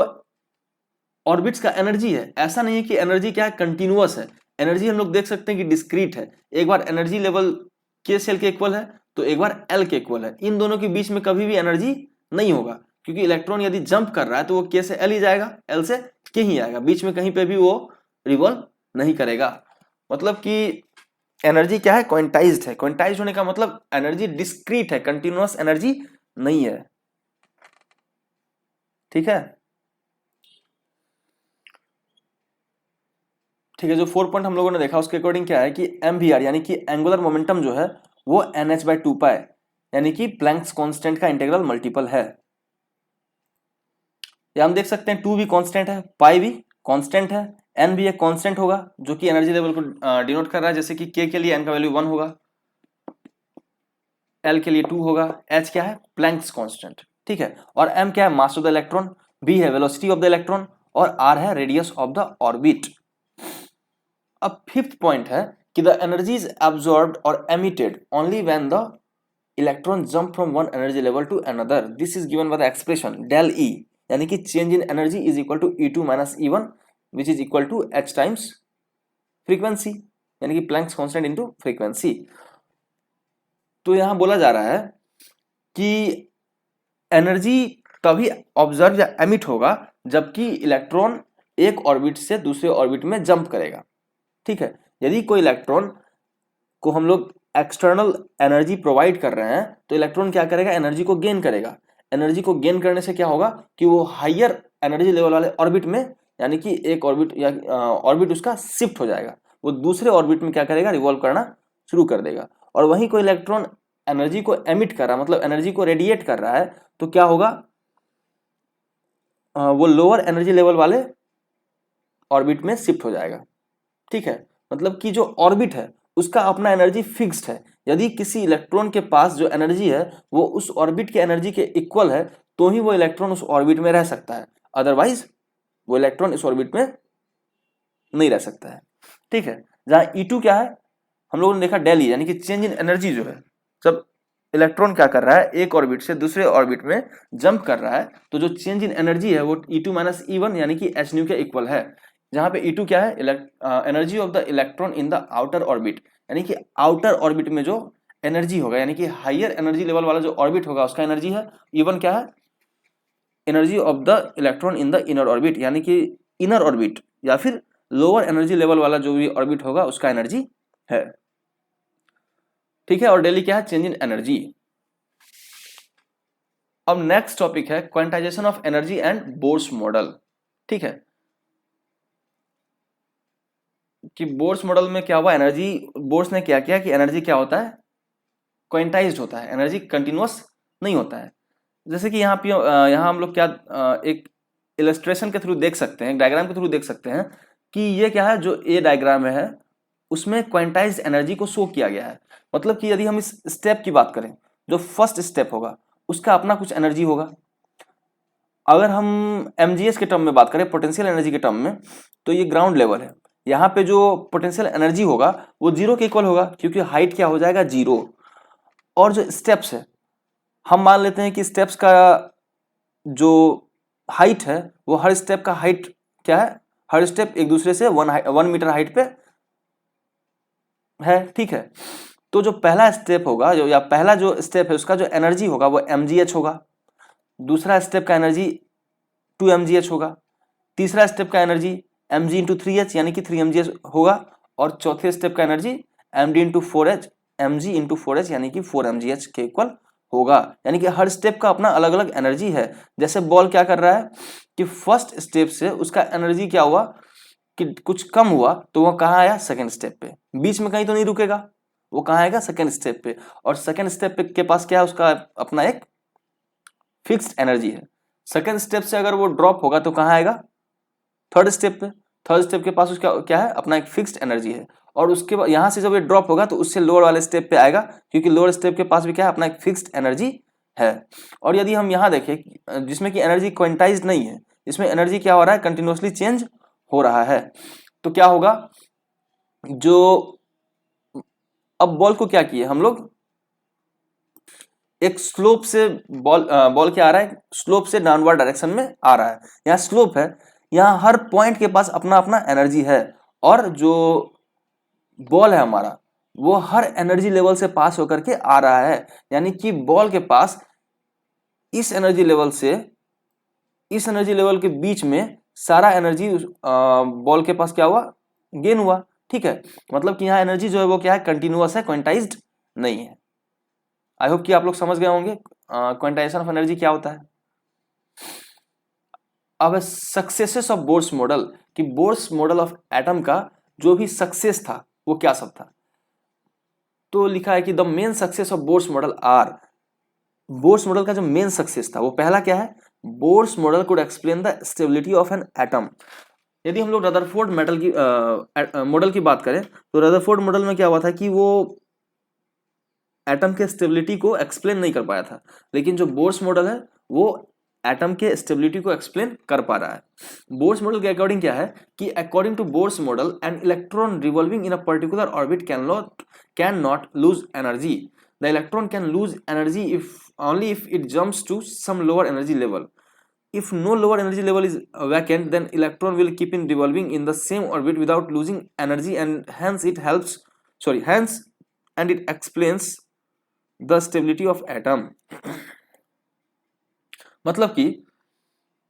ऑर्बिट्स का एनर्जी है, ऐसा नहीं है कि एनर्जी क्या है, कंटिन्यूअस है। एनर्जी हम लोग देख सकते हैं कि डिस्क्रीट है, एक बार एनर्जी लेवल के सेल के इक्वल है तो एक बार एल के इक्वल है, इन दोनों के बीच में कभी भी एनर्जी नहीं होगा, क्योंकि इलेक्ट्रॉन यदि जंप कर रहा है तो वो के से एल ही जाएगा, एल से के ही आएगा, बीच में कहीं पे भी वो रिवॉल्व नहीं करेगा। मतलब कि एनर्जी क्या है, क्वांटाइज्ड है। क्वांटाइज्ड होने का मतलब एनर्जी डिस्क्रीट है, कंटिन्यूअस एनर्जी नहीं है, ठीक है। ठीक है, जो 4 पॉइंट हम लोगों ने देखा उसके अकॉर्डिंग क्या है कि एम वी आर यानी कि एंगुलर मोमेंटम जो है वो एन एच बाई 2 पाई यानी कि प्लैंक्स कांस्टेंट का इंटीग्रल मल्टीपल है। या हम देख सकते हैं 2 भी कांस्टेंट है, पाई भी कांस्टेंट है, एन भी एक कांस्टेंट होगा जो कि एनर्जी लेवल को डिनोट कर रहा है, जैसे कि के लिए एन का वैल्यू 1 होगा, एल के लिए 2 होगा, एच क्या है, प्लैंक्स कांस्टेंट, ठीक है। और एम क्या है, mass of the electron, V है वेलोसिटी ऑफ द इलेक्ट्रॉन, और आर है रेडियस ऑफ द ऑर्बिट। अब फिफ्थ पॉइंट है कि the energy is absorbed or emitted only when the electron jump from one energy level to another, this is given by the expression del E, यानी कि change in energy is equal to E2 minus E1 which is equal to H times frequency, यानी कि Planck's constant into frequency. तो यहां बोला जा रहा है कि एनर्जी तभी ऑब्जर्व या एमिट होगा जबकि इलेक्ट्रॉन एक ऑर्बिट से दूसरे ऑर्बिट में जंप करेगा, ठीक है। यदि कोई इलेक्ट्रॉन को हम लोग एक्सटर्नल एनर्जी प्रोवाइड कर रहे हैं तो इलेक्ट्रॉन क्या करेगा, एनर्जी को गेन करेगा। एनर्जी को गेन करने से क्या होगा कि वो हायर एनर्जी लेवल वाले ऑर्बिट में, यानी कि एक ऑर्बिट या ऑर्बिट उसका शिफ्ट हो जाएगा, वो दूसरे ऑर्बिट में क्या करेगा, रिवॉल्व करना शुरू कर देगा। और वहीं कोई इलेक्ट्रॉन एनर्जी को एमिट कर रहा है, मतलब एनर्जी को रेडिएट कर रहा है, तो क्या होगा, वो लोअर एनर्जी लेवल वाले ऑर्बिट में शिफ्ट हो जाएगा, ठीक है। मतलब कि जो ऑर्बिट है उसका अपना एनर्जी फिक्स्ड है। यदि किसी इलेक्ट्रॉन के पास जो एनर्जी है वो उस ऑर्बिट के एनर्जी के इक्वल है तो ही वो इलेक्ट्रॉन उस ऑर्बिट में रह सकता है, अदरवाइज वो इलेक्ट्रॉन इस ऑर्बिट में नहीं रह सकता है। ठीक है, जहां E2 क्या है, हम लोगों ने देखा डेली, यानी कि चेंज इन एनर्जी जो है, जब इलेक्ट्रॉन क्या कर रहा है, एक ऑर्बिट से दूसरे ऑर्बिट में जंप कर रहा है, तो जो चेंज इन एनर्जी है वो E2 माइनस E1 यानी कि hν के इक्वल है। जहां पे E2 क्या है, energy of the electron in the outer orbit, यानी कि आउटर ऑर्बिट में जो एनर्जी होगा, यानी कि हायर एनर्जी लेवल वाला जो ऑर्बिट होगा उसका एनर्जी है। E1 क्या है, energy of the electron in the inner orbit, यानी कि इनर ऑर्बिट या फिर लोअर एनर्जी लेवल वाला जो भी ऑर्बिट होगा उसका एनर्जी है। ठीक है, और डेली क्या है, चेंज इन एनर्जी। अब नेक्स्ट टॉपिक है quantization of energy and Bohr's model. ठीक है, कि बोर्स मॉडल में क्या हुआ, एनर्जी, बोर्स ने क्या किया कि एनर्जी क्या होता है, क्वांटाइज्ड होता है, एनर्जी कंटिन्यूअस नहीं होता है। जैसे कि यहाँ पे यहाँ हम लोग क्या एक इलस्ट्रेशन के थ्रू देख सकते हैं, डायग्राम के थ्रू देख सकते हैं कि ये क्या है, जो ए डायग्राम में है उसमें क्वांटाइज्ड एनर्जी को शो किया गया है। मतलब कि यदि हम इस स्टेप की बात करें, जो फर्स्ट स्टेप होगा उसका अपना कुछ एनर्जी होगा। अगर हम mgs के टर्म में बात करें, पोटेंशियल एनर्जी के टर्म में, तो ये ग्राउंड लेवल है। यहाँ पे जो पोटेंशियल एनर्जी होगा वो जीरो के इक्वल होगा, क्योंकि हाइट क्या हो जाएगा, जीरो। और जो स्टेप्स है, हम मान लेते हैं कि स्टेप्स का जो हाइट है वो हर स्टेप का हाइट क्या है, हर स्टेप एक दूसरे से 1 मीटर हाइट पे है। ठीक है, तो जो पहला स्टेप होगा, जो या पहला जो स्टेप है उसका जो एनर्जी होगा वो mgh होगा। दूसरा स्टेप का एनर्जी 2 mgh होगा। तीसरा स्टेप का एनर्जी mg इंटू 3h यानी कि 3 mgh होगा। और चौथे स्टेप का energy md into 4h, mg into 4h यानी कि 4 mgh के इक्वल होगा। यानी कि हर स्टेप का अपना अलग अलग एनर्जी है। जैसे बॉल क्या कर रहा है कि फर्स्ट स्टेप से उसका एनर्जी क्या हुआ कि कुछ कम हुआ, तो वो कहाँ आया, सेकेंड स्टेप पे। बीच में कहीं तो नहीं रुकेगा, वो कहाँ आएगा, सेकेंड स्टेप पे। और सेकेंड स्टेप पे के पास क्या है, उसका अपना एक फिक्स्ड एनर्जी है। सेकेंड स्टेप से अगर वो ड्रॉप होगा तो कहाँ आएगा, थर्ड स्टेप पे। थर्ड स्टेप के पास उसका क्या है, अपना एक फिक्स्ड एनर्जी है। और उसके बाद यहाँ से जब ये ड्रॉप होगा तो उससे लोअर वाले स्टेप पे आएगा, क्योंकि लोअर स्टेप के पास भी क्या है, अपना एक फिक्स्ड एनर्जी है। और यदि हम यहाँ देखें जिसमें कि एनर्जी क्वांटाइज नहीं है, इसमें एनर्जी क्या हो रहा है, कंटिन्यूसली चेंज हो रहा है, तो क्या होगा, जो अब बॉल को क्या किए हम लोग, एक स्लोप से बॉल क्या आ रहा है, स्लोप से डाउनवर्ड डायरेक्शन में आ रहा है। यहाँ स्लोप है, यहाँ हर पॉइंट के पास अपना अपना एनर्जी है। और जो बॉल है हमारा वो हर एनर्जी लेवल से पास होकर के आ रहा है। यानी कि बॉल के पास इस एनर्जी लेवल से इस एनर्जी लेवल के बीच में सारा एनर्जी बॉल के पास क्या हुआ, गेन हुआ। ठीक है, मतलब कि यहाँ एनर्जी जो है वो क्या है, कंटिन्यूअस है, क्वांटाइज्ड नहीं है। आई होप कि आप लोग समझ गए होंगे क्वांटाइजेशन ऑफ एनर्जी क्या होता है। अब सक्सेसेस ऑफ बोर्स मॉडल, कि बोर्स मॉडल ऑफ एटम का जो भी सक्सेस था वो क्या सब था। तो लिखा है कि the main success of Bohr's model are, Bohr's model का जो मेन सक्सेस था वो पहला क्या है, Bohr's model could explain the stability of an atom. यदि हम लोग रदरफोर्ड मेटल की मॉडल की बात करें, तो रदरफोर्ड मॉडल में क्या हुआ था कि वो एटम के स्टेबिलिटी को एक्सप्लेन नहीं कर पाया था, लेकिन जो बोर्स मॉडल है वो एटम के स्टेबिलिटी को एक्सप्लेन कर पा रहा है। बोर्स मॉडल के अकॉर्डिंग क्या है कि according to Bohr's model an electron revolving in a particular orbit can not lose energy. The electron can lose energy if only if it jumps to some lower energy level. If no lower energy level is vacant, then electron will keep in revolving in the same orbit without losing energy, and hence and it explains the stability of atom. मतलब कि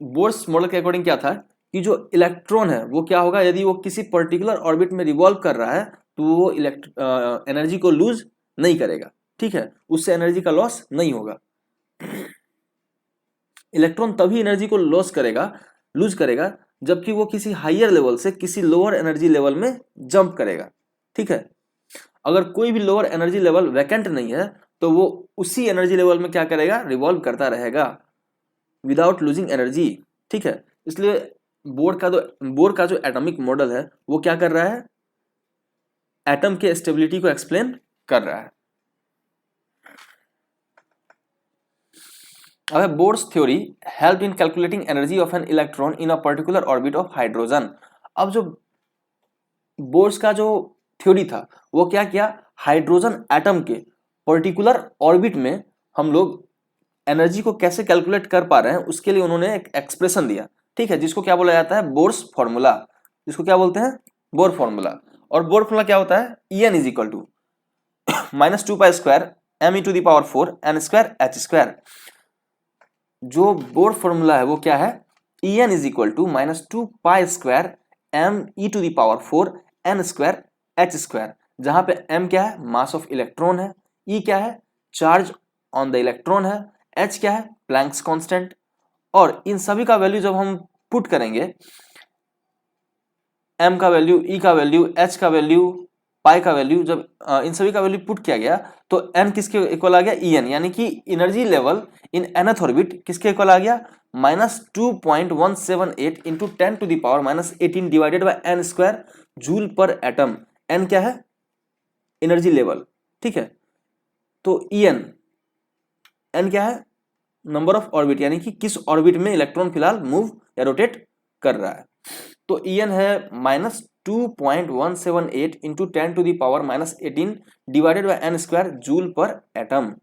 Bohr's model के according क्या था कि जो electron है वो क्या होगा, यदि वो किसी पर्टिकुलर ऑर्बिट में रिवॉल्व कर रहा है तो वो एनर्जी को लूज नहीं करेगा। ठीक है, उससे एनर्जी का लॉस नहीं होगा। इलेक्ट्रॉन तभी एनर्जी को लूज करेगा जबकि वो किसी हायर लेवल से किसी लोअर एनर्जी लेवल में जंप करेगा। ठीक है, अगर कोई भी लोअर एनर्जी लेवल वैकेंट नहीं है तो वो उसी एनर्जी लेवल में क्या करेगा, रिवॉल्व करता रहेगा विदाउट लूजिंग एनर्जी। ठीक है, इसलिए बोर का जो एटॉमिक मॉडल है वो क्या कर रहा है, एटम के स्टेबिलिटी को एक्सप्लेन कर रहा है। अब bourse theory help in calculating energy of an electron in a particular orbit of hydrogen. अब जो बोर्स का जो थ्योरी था वो क्या किया, हाइड्रोजन एटम के पर्टिकुलर ऑर्बिट में हम लोग एनर्जी को कैसे कैलकुलेट कर पा रहे हैं उसके लिए उन्होंने एक एक्सप्रेशन दिया, ठीक है, जिसको क्या बोला जाता है, बोर्स फॉर्मूला। जिसको क्या बोलते हैं, बोर फॉर्मूला। और बोर फॉर्मूला क्या होता है, En is equal to -2π² me⁴ n²h²। जो बोर फॉर्मूला है वो क्या है, En is equal to -2π² me⁴ n²h², जहां पे m क्या है, मास ऑफ इलेक्ट्रॉन है, E क्या है, चार्ज ऑन द इलेक्ट्रॉन है, H क्या है, प्लैंक्स कांस्टेंट। और इन सभी का वैल्यू जब हम पुट करेंगे, m का वैल्यू, E का वैल्यू, H का वैल्यू, पाई का वैल्यू, जब इन सभी का वैल्यू पुट किया गया तो n किसके इक्वल आ गया, En, यानी कि energy level in nth orbit किसके इक्वल आ गया, -2.178 into 10⁻⁻18 divided by n² joule पर एटम। n क्या है, एनर्जी लेवल, ठीक है। तो En क्या है, नंबर ऑफ ऑर्बिट, यानी कि किस ऑर्बिट में इलेक्ट्रॉन फिलहाल मूव या रोटेट कर रहा है। तो En है -2.178 into 10⁻⁻18 divided by n² joule पर एटम।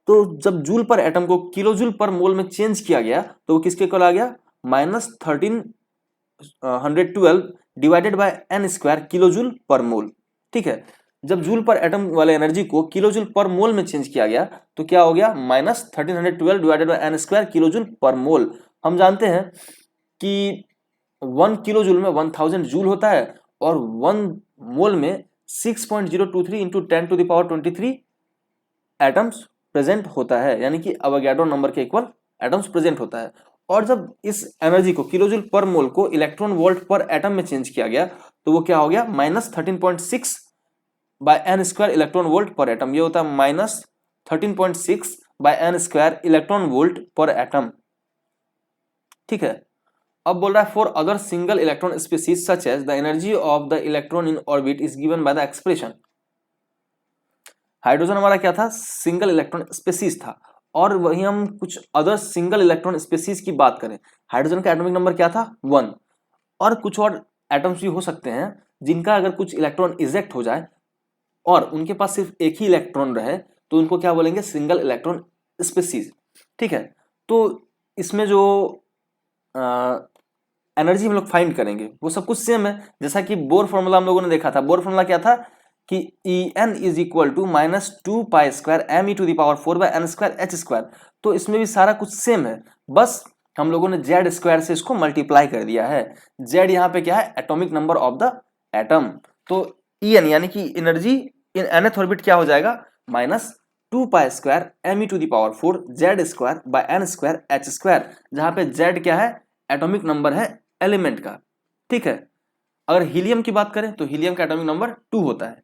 तो जब जूल पर एटम को किलो जूल पर मोल में चेंज किया गया तो वो किसके इक्वल आ गया, -1312 divided by n² kilo joule per मोल, ठीक है। जब जूल पर एटम वाले एनर्जी को किलो जूल पर मोल में चेंज किया गया तो क्या हो गया, -1312 divided by n² kilo joule per मोल। हम जानते हैं कि 1 किलो जूल में 1000 जूल होता है और 1 मोल में 6.023 इंटू 10⁻23 एटम्स प्रेजेंट होता है, यानी कि अवोगाड्रो नंबर के इक्वल एटम्स प्रेजेंट होता है। और जब इस एनर्जी को किलो जूल पर मोल को इलेक्ट्रॉन वोल्ट पर एटम में चेंज किया गया तो वो क्या हो गया, -13.6 by n² electron volt per atom. ये होता है -13.6 by n² electron volt per atom, ठीक है। अब बोल रहा है for other single electron species such as the energy of the electron in orbit is given by the expression. Hydrogen हमारा क्या था, सिंगल इलेक्ट्रॉन स्पीसीज था, और वहीं हम कुछ अदर सिंगल इलेक्ट्रॉन स्पीसीज की बात करें, हाइड्रोजन का एटॉमिक नंबर क्या था, 1। और कुछ और एटम्स भी हो सकते हैं जिनका अगर कुछ इलेक्ट्रॉन इजेक्ट हो जाए और उनके पास सिर्फ एक ही इलेक्ट्रॉन रहे तो उनको क्या बोलेंगे, सिंगल इलेक्ट्रॉन स्पीसीज, ठीक है। तो इसमें जो एनर्जी हम लोग फाइंड करेंगे वो सब कुछ सेम है, जैसा कि बोर फॉर्मूला हम लोगों ने देखा था। बोर फॉर्मूला क्या था कि En is equal to -2π² me⁴ तो इसमें भी सारा कुछ सेम है, बस हम लोगों ने z² से इसको मल्टीप्लाई कर दिया है। z यहाँ पे क्या है, atomic number of the atom. तो En यानी कि एनर्जी इन nth ऑर्बिट क्या हो जाएगा, -2π² me⁴ z² bye n² h², जहां पे z क्या है, एटॉमिक नंबर है एलिमेंट का, ठीक है। अगर हीलियम की बात करें तो हीलियम का एटॉमिक नंबर 2 होता है।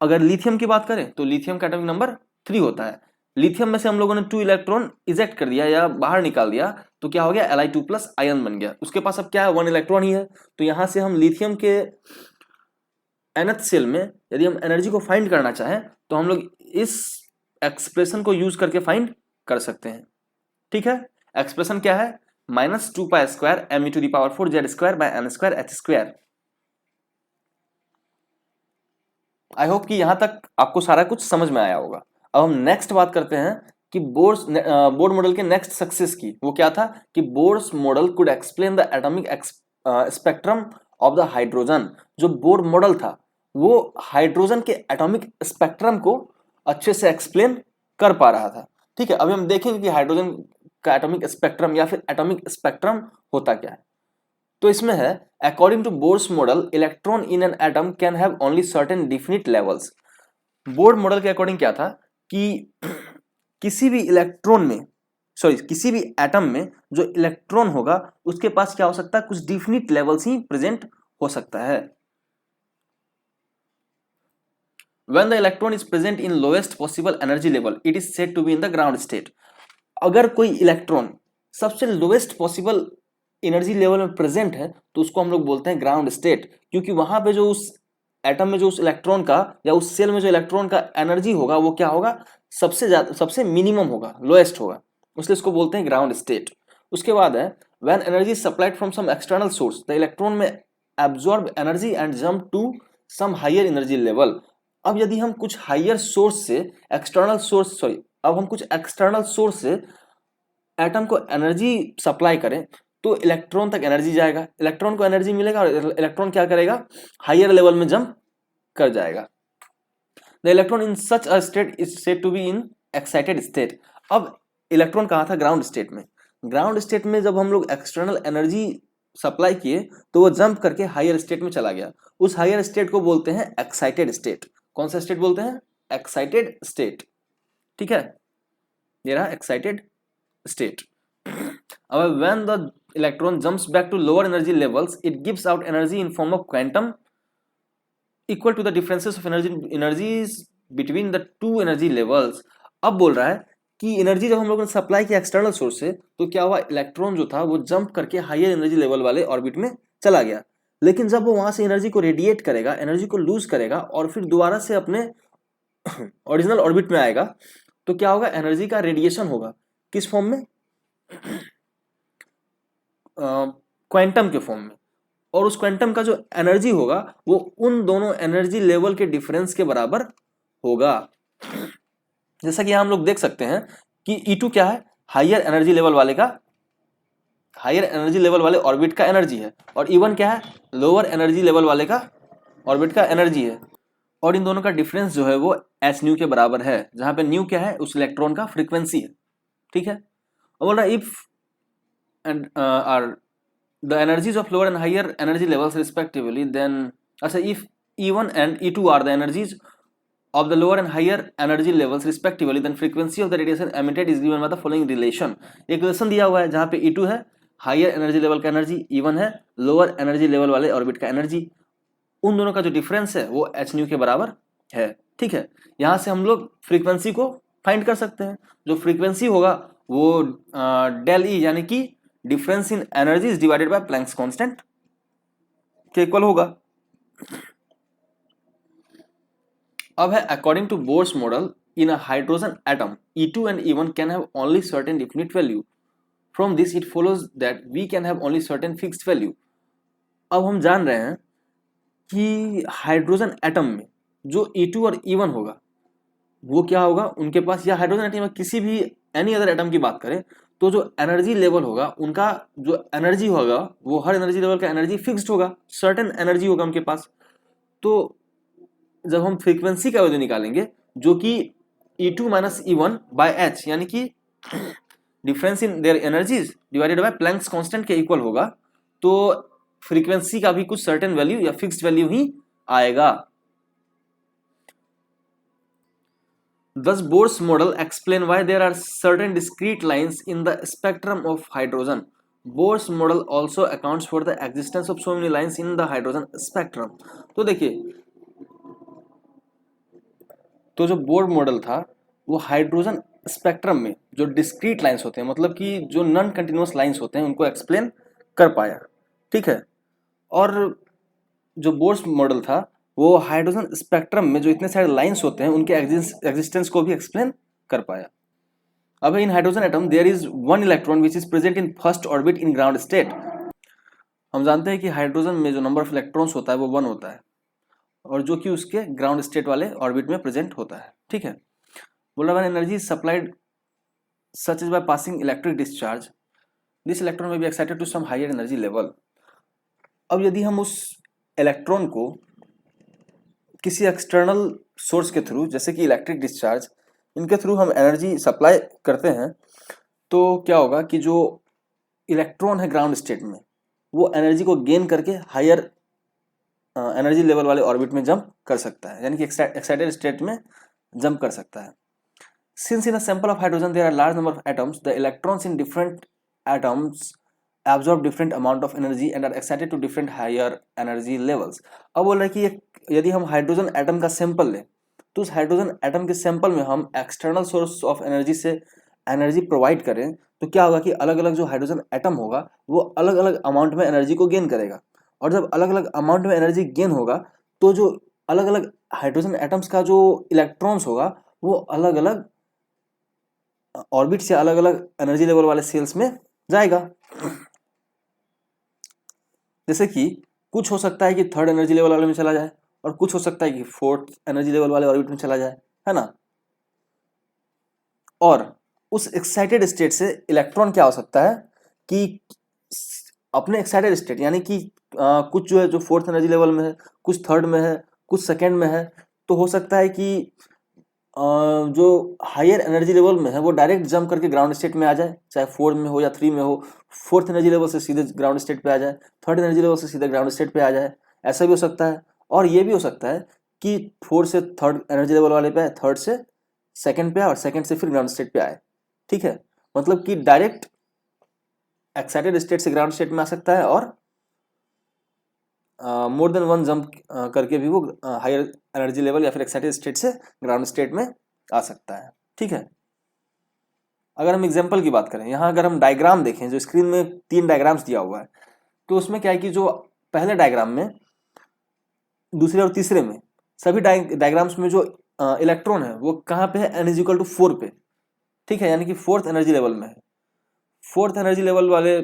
अगर लिथियम की बात करें तो लिथियम का एटॉमिक नंबर 3 होता है। लिथियम में से हम लोगों ने 2 इलेक्ट्रॉन इजेक्ट कर दिया या बाहर निकाल दिया तो क्या हो गया, Li2+ आयन बन गया। उसके पास अब क्या है, 1 इलेक्ट्रॉन ही है। तो यहां से हम लिथियम के nth सेल में यदि हम एनर्जी को फाइंड करना चाहें तो हम लोग इस एक्सप्रेशन को यूज करके फाइंड कर सकते हैं, ठीक है। एक्सप्रेशन क्या है, -2π² me⁴ z² bye n² h²। I hope कि यहां तक आपको सारा कुछ समझ में आया होगा। अब हम नेक्स्ट बात करते हैं कि बोर्ड मॉडल के नेक्स्ट सक्सेस की। वो क्या था कि bourse model could explain the atomic spectrum of the hydrogen. जो बोर्ड मॉडल था वो हाइड्रोजन के एटॉमिक स्पेक्ट्रम को अच्छे से एक्सप्लेन कर पा रहा था, ठीक है। अभी हम देखेंगे कि हाइड्रोजन का एटॉमिक स्पेक्ट्रम या फिर एटॉमिक स्पेक्ट्रम होता क्या है। तो इसमें है, according to Bohr's model electron in an atom can have only certain definite levels. Bohr's model के अकॉर्डिंग क्या था कि किसी भी इलेक्ट्रॉन में, सॉरी किसी भी एटम में जो इलेक्ट्रॉन होगा उसके पास क्या हो सकता है, कुछ डिफिनिट लेवल्स ही प्रेजेंट हो सकता है। When the electron is present in lowest possible energy level, it is said to be in the ground state. अगर कोई इलेक्ट्रॉन सबसे लोएस्ट पॉसिबल एनर्जी लेवल में प्रेजेंट है तो उसको हम लोग बोलते हैं ग्राउंड स्टेट, क्योंकि वहां पे जो उस एटम में जो उस इलेक्ट्रॉन का या उस सेल में जो इलेक्ट्रॉन का एनर्जी होगा वो क्या होगा, सबसे ज्यादा, सबसे मिनिमम होगा, लोएस्ट होगा, इसलिए इसको बोलते हैं ग्राउंड स्टेट। उसके बाद है when energy supplied from some external source the electron may absorb energy and jump to some higher energy level. अब यदि हम कुछ हायर सोर्स से अब हम कुछ एक्सटर्नल सोर्स से एटम को एनर्जी सप्लाई करें तो इलेक्ट्रॉन तक एनर्जी जाएगा, इलेक्ट्रॉन को एनर्जी मिलेगा और इलेक्ट्रॉन क्या करेगा, हायर लेवल में जंप कर जाएगा। The electron in such a state is said to be in excited state. अब इलेक्ट्रॉन कहाँ था, ग्राउंड स्टेट में। ग्राउंड स्टेट में जब हम लोग एक्सटर्नल एनर्जी सप्लाई किए तो वो जंप करके हायर स्टेट में चला गया, उस हायर स्टेट को बोलते हैं एक्साइटेड स्टेट। कौन सा स्टेट बोलते हैं, एक्साइटेड स्टेट, ठीक है, ये रहा एक्साइटेड स्टेट। अब when the electron jumps back to lower energy levels it gives out energy in form of quantum equal to the differences of energies between the two energy levels। अब बोल रहा है कि एनर्जी जब हम लोगों ने सप्लाई किया एक्सटर्नल सोर्स से तो क्या हुआ, इलेक्ट्रॉन जो था वो जंप करके हायर एनर्जी लेवल वाले ऑर्बिट में चला गया, लेकिन जब वो वहां से एनर्जी को रेडिएट करेगा, एनर्जी को लूज करेगा और फिर दोबारा से अपने ओरिजिनल ऑर्बिट में आएगा तो क्या होगा, एनर्जी का रेडिएशन होगा, किस फॉर्म में, क्वांटम के फॉर्म में। और उस क्वांटम का जो एनर्जी होगा वो उन दोनों एनर्जी लेवल के डिफरेंस के बराबर होगा। जैसा कि हम लोग देख सकते हैं कि E2 क्या है, हायर एनर्जी लेवल वाले का, हायर एनर्जी लेवल वाले ऑर्बिट का एनर्जी है, और E1 क्या है, लोअर एनर्जी लेवल वाले का ऑर्बिट का एनर्जी है, और इन दोनों का डिफरेंस जो है वो h न्यू के बराबर है, जहां पे न्यू क्या है, उस इलेक्ट्रॉन का फ्रीक्वेंसी है, ठीक है। और बोल रहा है if and are the energies of lower and higher energy levels respectively then अच्छा if E1 and E2 are the energies of the lower and higher energy levels respectively then frequency of the radiation emitted is given by the following relation। एक relation दिया हुआ है जहां पे E2 है higher energy level का energy, E1 है lower energy level वाले ऑर्बिट का एनर्जी, उन दोनों का जो डिफरेंस है वो h न्यू के बराबर है, ठीक है। यहां से हम लोग फ्रीक्वेंसी को फाइंड कर सकते हैं, जो फ्रीक्वेंसी होगा वो डेल ई यानी कि difference in energy is divided by Planck's constant के इक्वल होगा। अब है according to Bohr's model in a hydrogen atom E2 and E1 can have only certain definite value, from this it follows that we can have only certain fixed value। अब हम जान रहे हैं कि हाइड्रोजन एटम में जो E2 और E1 होगा वो क्या होगा, उनके पास, या हाइड्रोजन एटम में किसी भी एनी अदर एटम की बात करें तो जो एनर्जी लेवल होगा उनका जो एनर्जी होगा वो हर एनर्जी लेवल का एनर्जी फिक्स्ड होगा, सर्टेन एनर्जी होगा उनके पास। तो जब हम फ्रीक्वेंसी का वैल्यू निकालेंगे जो कि E2 minus E1 bye h यानी कि difference in their energies divided by Planck's constant के इक्वल होगा, तो फ्रीक्वेंसी का भी कुछ सर्टेन वैल्यू या फिक्स्ड वैल्यू ही आएगा। Thus Bohr's model explain why there are certain discrete lines in the spectrum of hydrogen। Bohr's model also accounts for the existence of so many lines in the hydrogen spectrum। तो देखिए, तो जो Bohr model था वो hydrogen spectrum में जो discrete lines होते हैं, मतलब कि जो नॉन कंटिन्यूअस लाइंस होते हैं, उनको एक्सप्लेन कर पाया, ठीक है। और जो बोर्स मॉडल था वो हाइड्रोजन स्पेक्ट्रम में जो इतने सारे लाइंस होते हैं उनके एग्जिस्टेंस को भी एक्सप्लेन कर पाया। अब in hydrogen atom there is one electron which is present in first orbit in ground state. हम जानते हैं कि हाइड्रोजन में जो नंबर ऑफ इलेक्ट्रॉन्स होता है वो 1 होता है, और जो कि उसके ग्राउंड स्टेट वाले ऑर्बिट में प्रेजेंट होता है, ठीक है। बोला when energy supplied such is by passing electric discharge this electron may be excited to some higher energy level. अब यदि हम उस इलेक्ट्रॉन को किसी एक्सटर्नल सोर्स के थ्रू, जैसे कि इलेक्ट्रिक डिस्चार्ज, इनके थ्रू हम एनर्जी सप्लाई करते हैं तो क्या होगा कि जो इलेक्ट्रॉन है ग्राउंड स्टेट में वो एनर्जी को गेन करके हायर एनर्जी लेवल वाले ऑर्बिट में जंप कर सकता है, यानी कि एक्साइटेड स्टेट में जंप कर सकता है। Since in a sample of hydrogen there are large number of atoms the electrons in different atoms absorb different amount of energy and are excited to different higher energy levels। अब बोल रहे हैं कि यदि हम हाइड्रोजन एटम का sample लें तो उस हाइड्रोजन एटम के सैंपल में हम एक्सटर्नल सोर्स ऑफ एनर्जी से एनर्जी प्रोवाइड करें तो क्या होगा कि अलग अलग जो हाइड्रोजन एटम होगा वो अलग अलग अमाउंट में एनर्जी को गेन करेगा, और जब अलग अलग अमाउंट में एनर्जी गेन होगा तो जो अलग अलग हाइड्रोजन एटम्स का जो इलेक्ट्रॉन्स होगा वो अलग अलग ऑर्बिट से अलग अलग एनर्जी लेवल वाले सेल्स में जाएगा। जैसे कि कुछ हो सकता है कि थर्ड एनर्जी लेवल वाले में चला जाए और कुछ हो सकता है कि फोर्थ एनर्जी लेवल वाले ऑर्बिट में चला जाए, है ना। और उस एक्साइटेड स्टेट से इलेक्ट्रॉन क्या हो सकता है कि अपने एक्साइटेड स्टेट यानी कि कुछ जो है जो फोर्थ एनर्जी लेवल में है, कुछ थर्ड में है, कुछ सेकेंड में है, तो हो सकता है कि जो हायर एनर्जी लेवल में है वो डायरेक्ट जंप करके ग्राउंड स्टेट में आ जाए, चाहे 4 में हो या 3 में हो। फोर्थ एनर्जी लेवल से सीधे ग्राउंड स्टेट पे आ जाए, थर्ड एनर्जी लेवल से सीधे ग्राउंड स्टेट पे आ जाए, ऐसा भी हो सकता है। और ये भी हो सकता है कि 4 से थर्ड एनर्जी लेवल वाले पे आए, थर्ड से सेकेंड पे आए और सेकेंड से फिर ग्राउंड स्टेट पे आए। ठीक है, मतलब कि डायरेक्ट एक्साइटेड स्टेट से ग्राउंड स्टेट में आ सकता है और मोर देन वन जंप करके भी वो हायर एनर्जी लेवल या फिर एक्साइटेड स्टेट से ग्राउंड स्टेट में आ सकता है। ठीक है, अगर हम एग्जांपल की बात करें, यहाँ अगर हम डायग्राम देखें, जो स्क्रीन में 3 डायग्राम्स दिया हुआ है, तो उसमें क्या है कि जो पहले डायग्राम में, दूसरे और तीसरे में सभी डायग्राम्स में जो इलेक्ट्रॉन है वो कहाँ पे है, n इक्वल टू 4 पे। ठीक है, यानी कि फोर्थ एनर्जी लेवल में है। फोर्थ एनर्जी लेवल वाले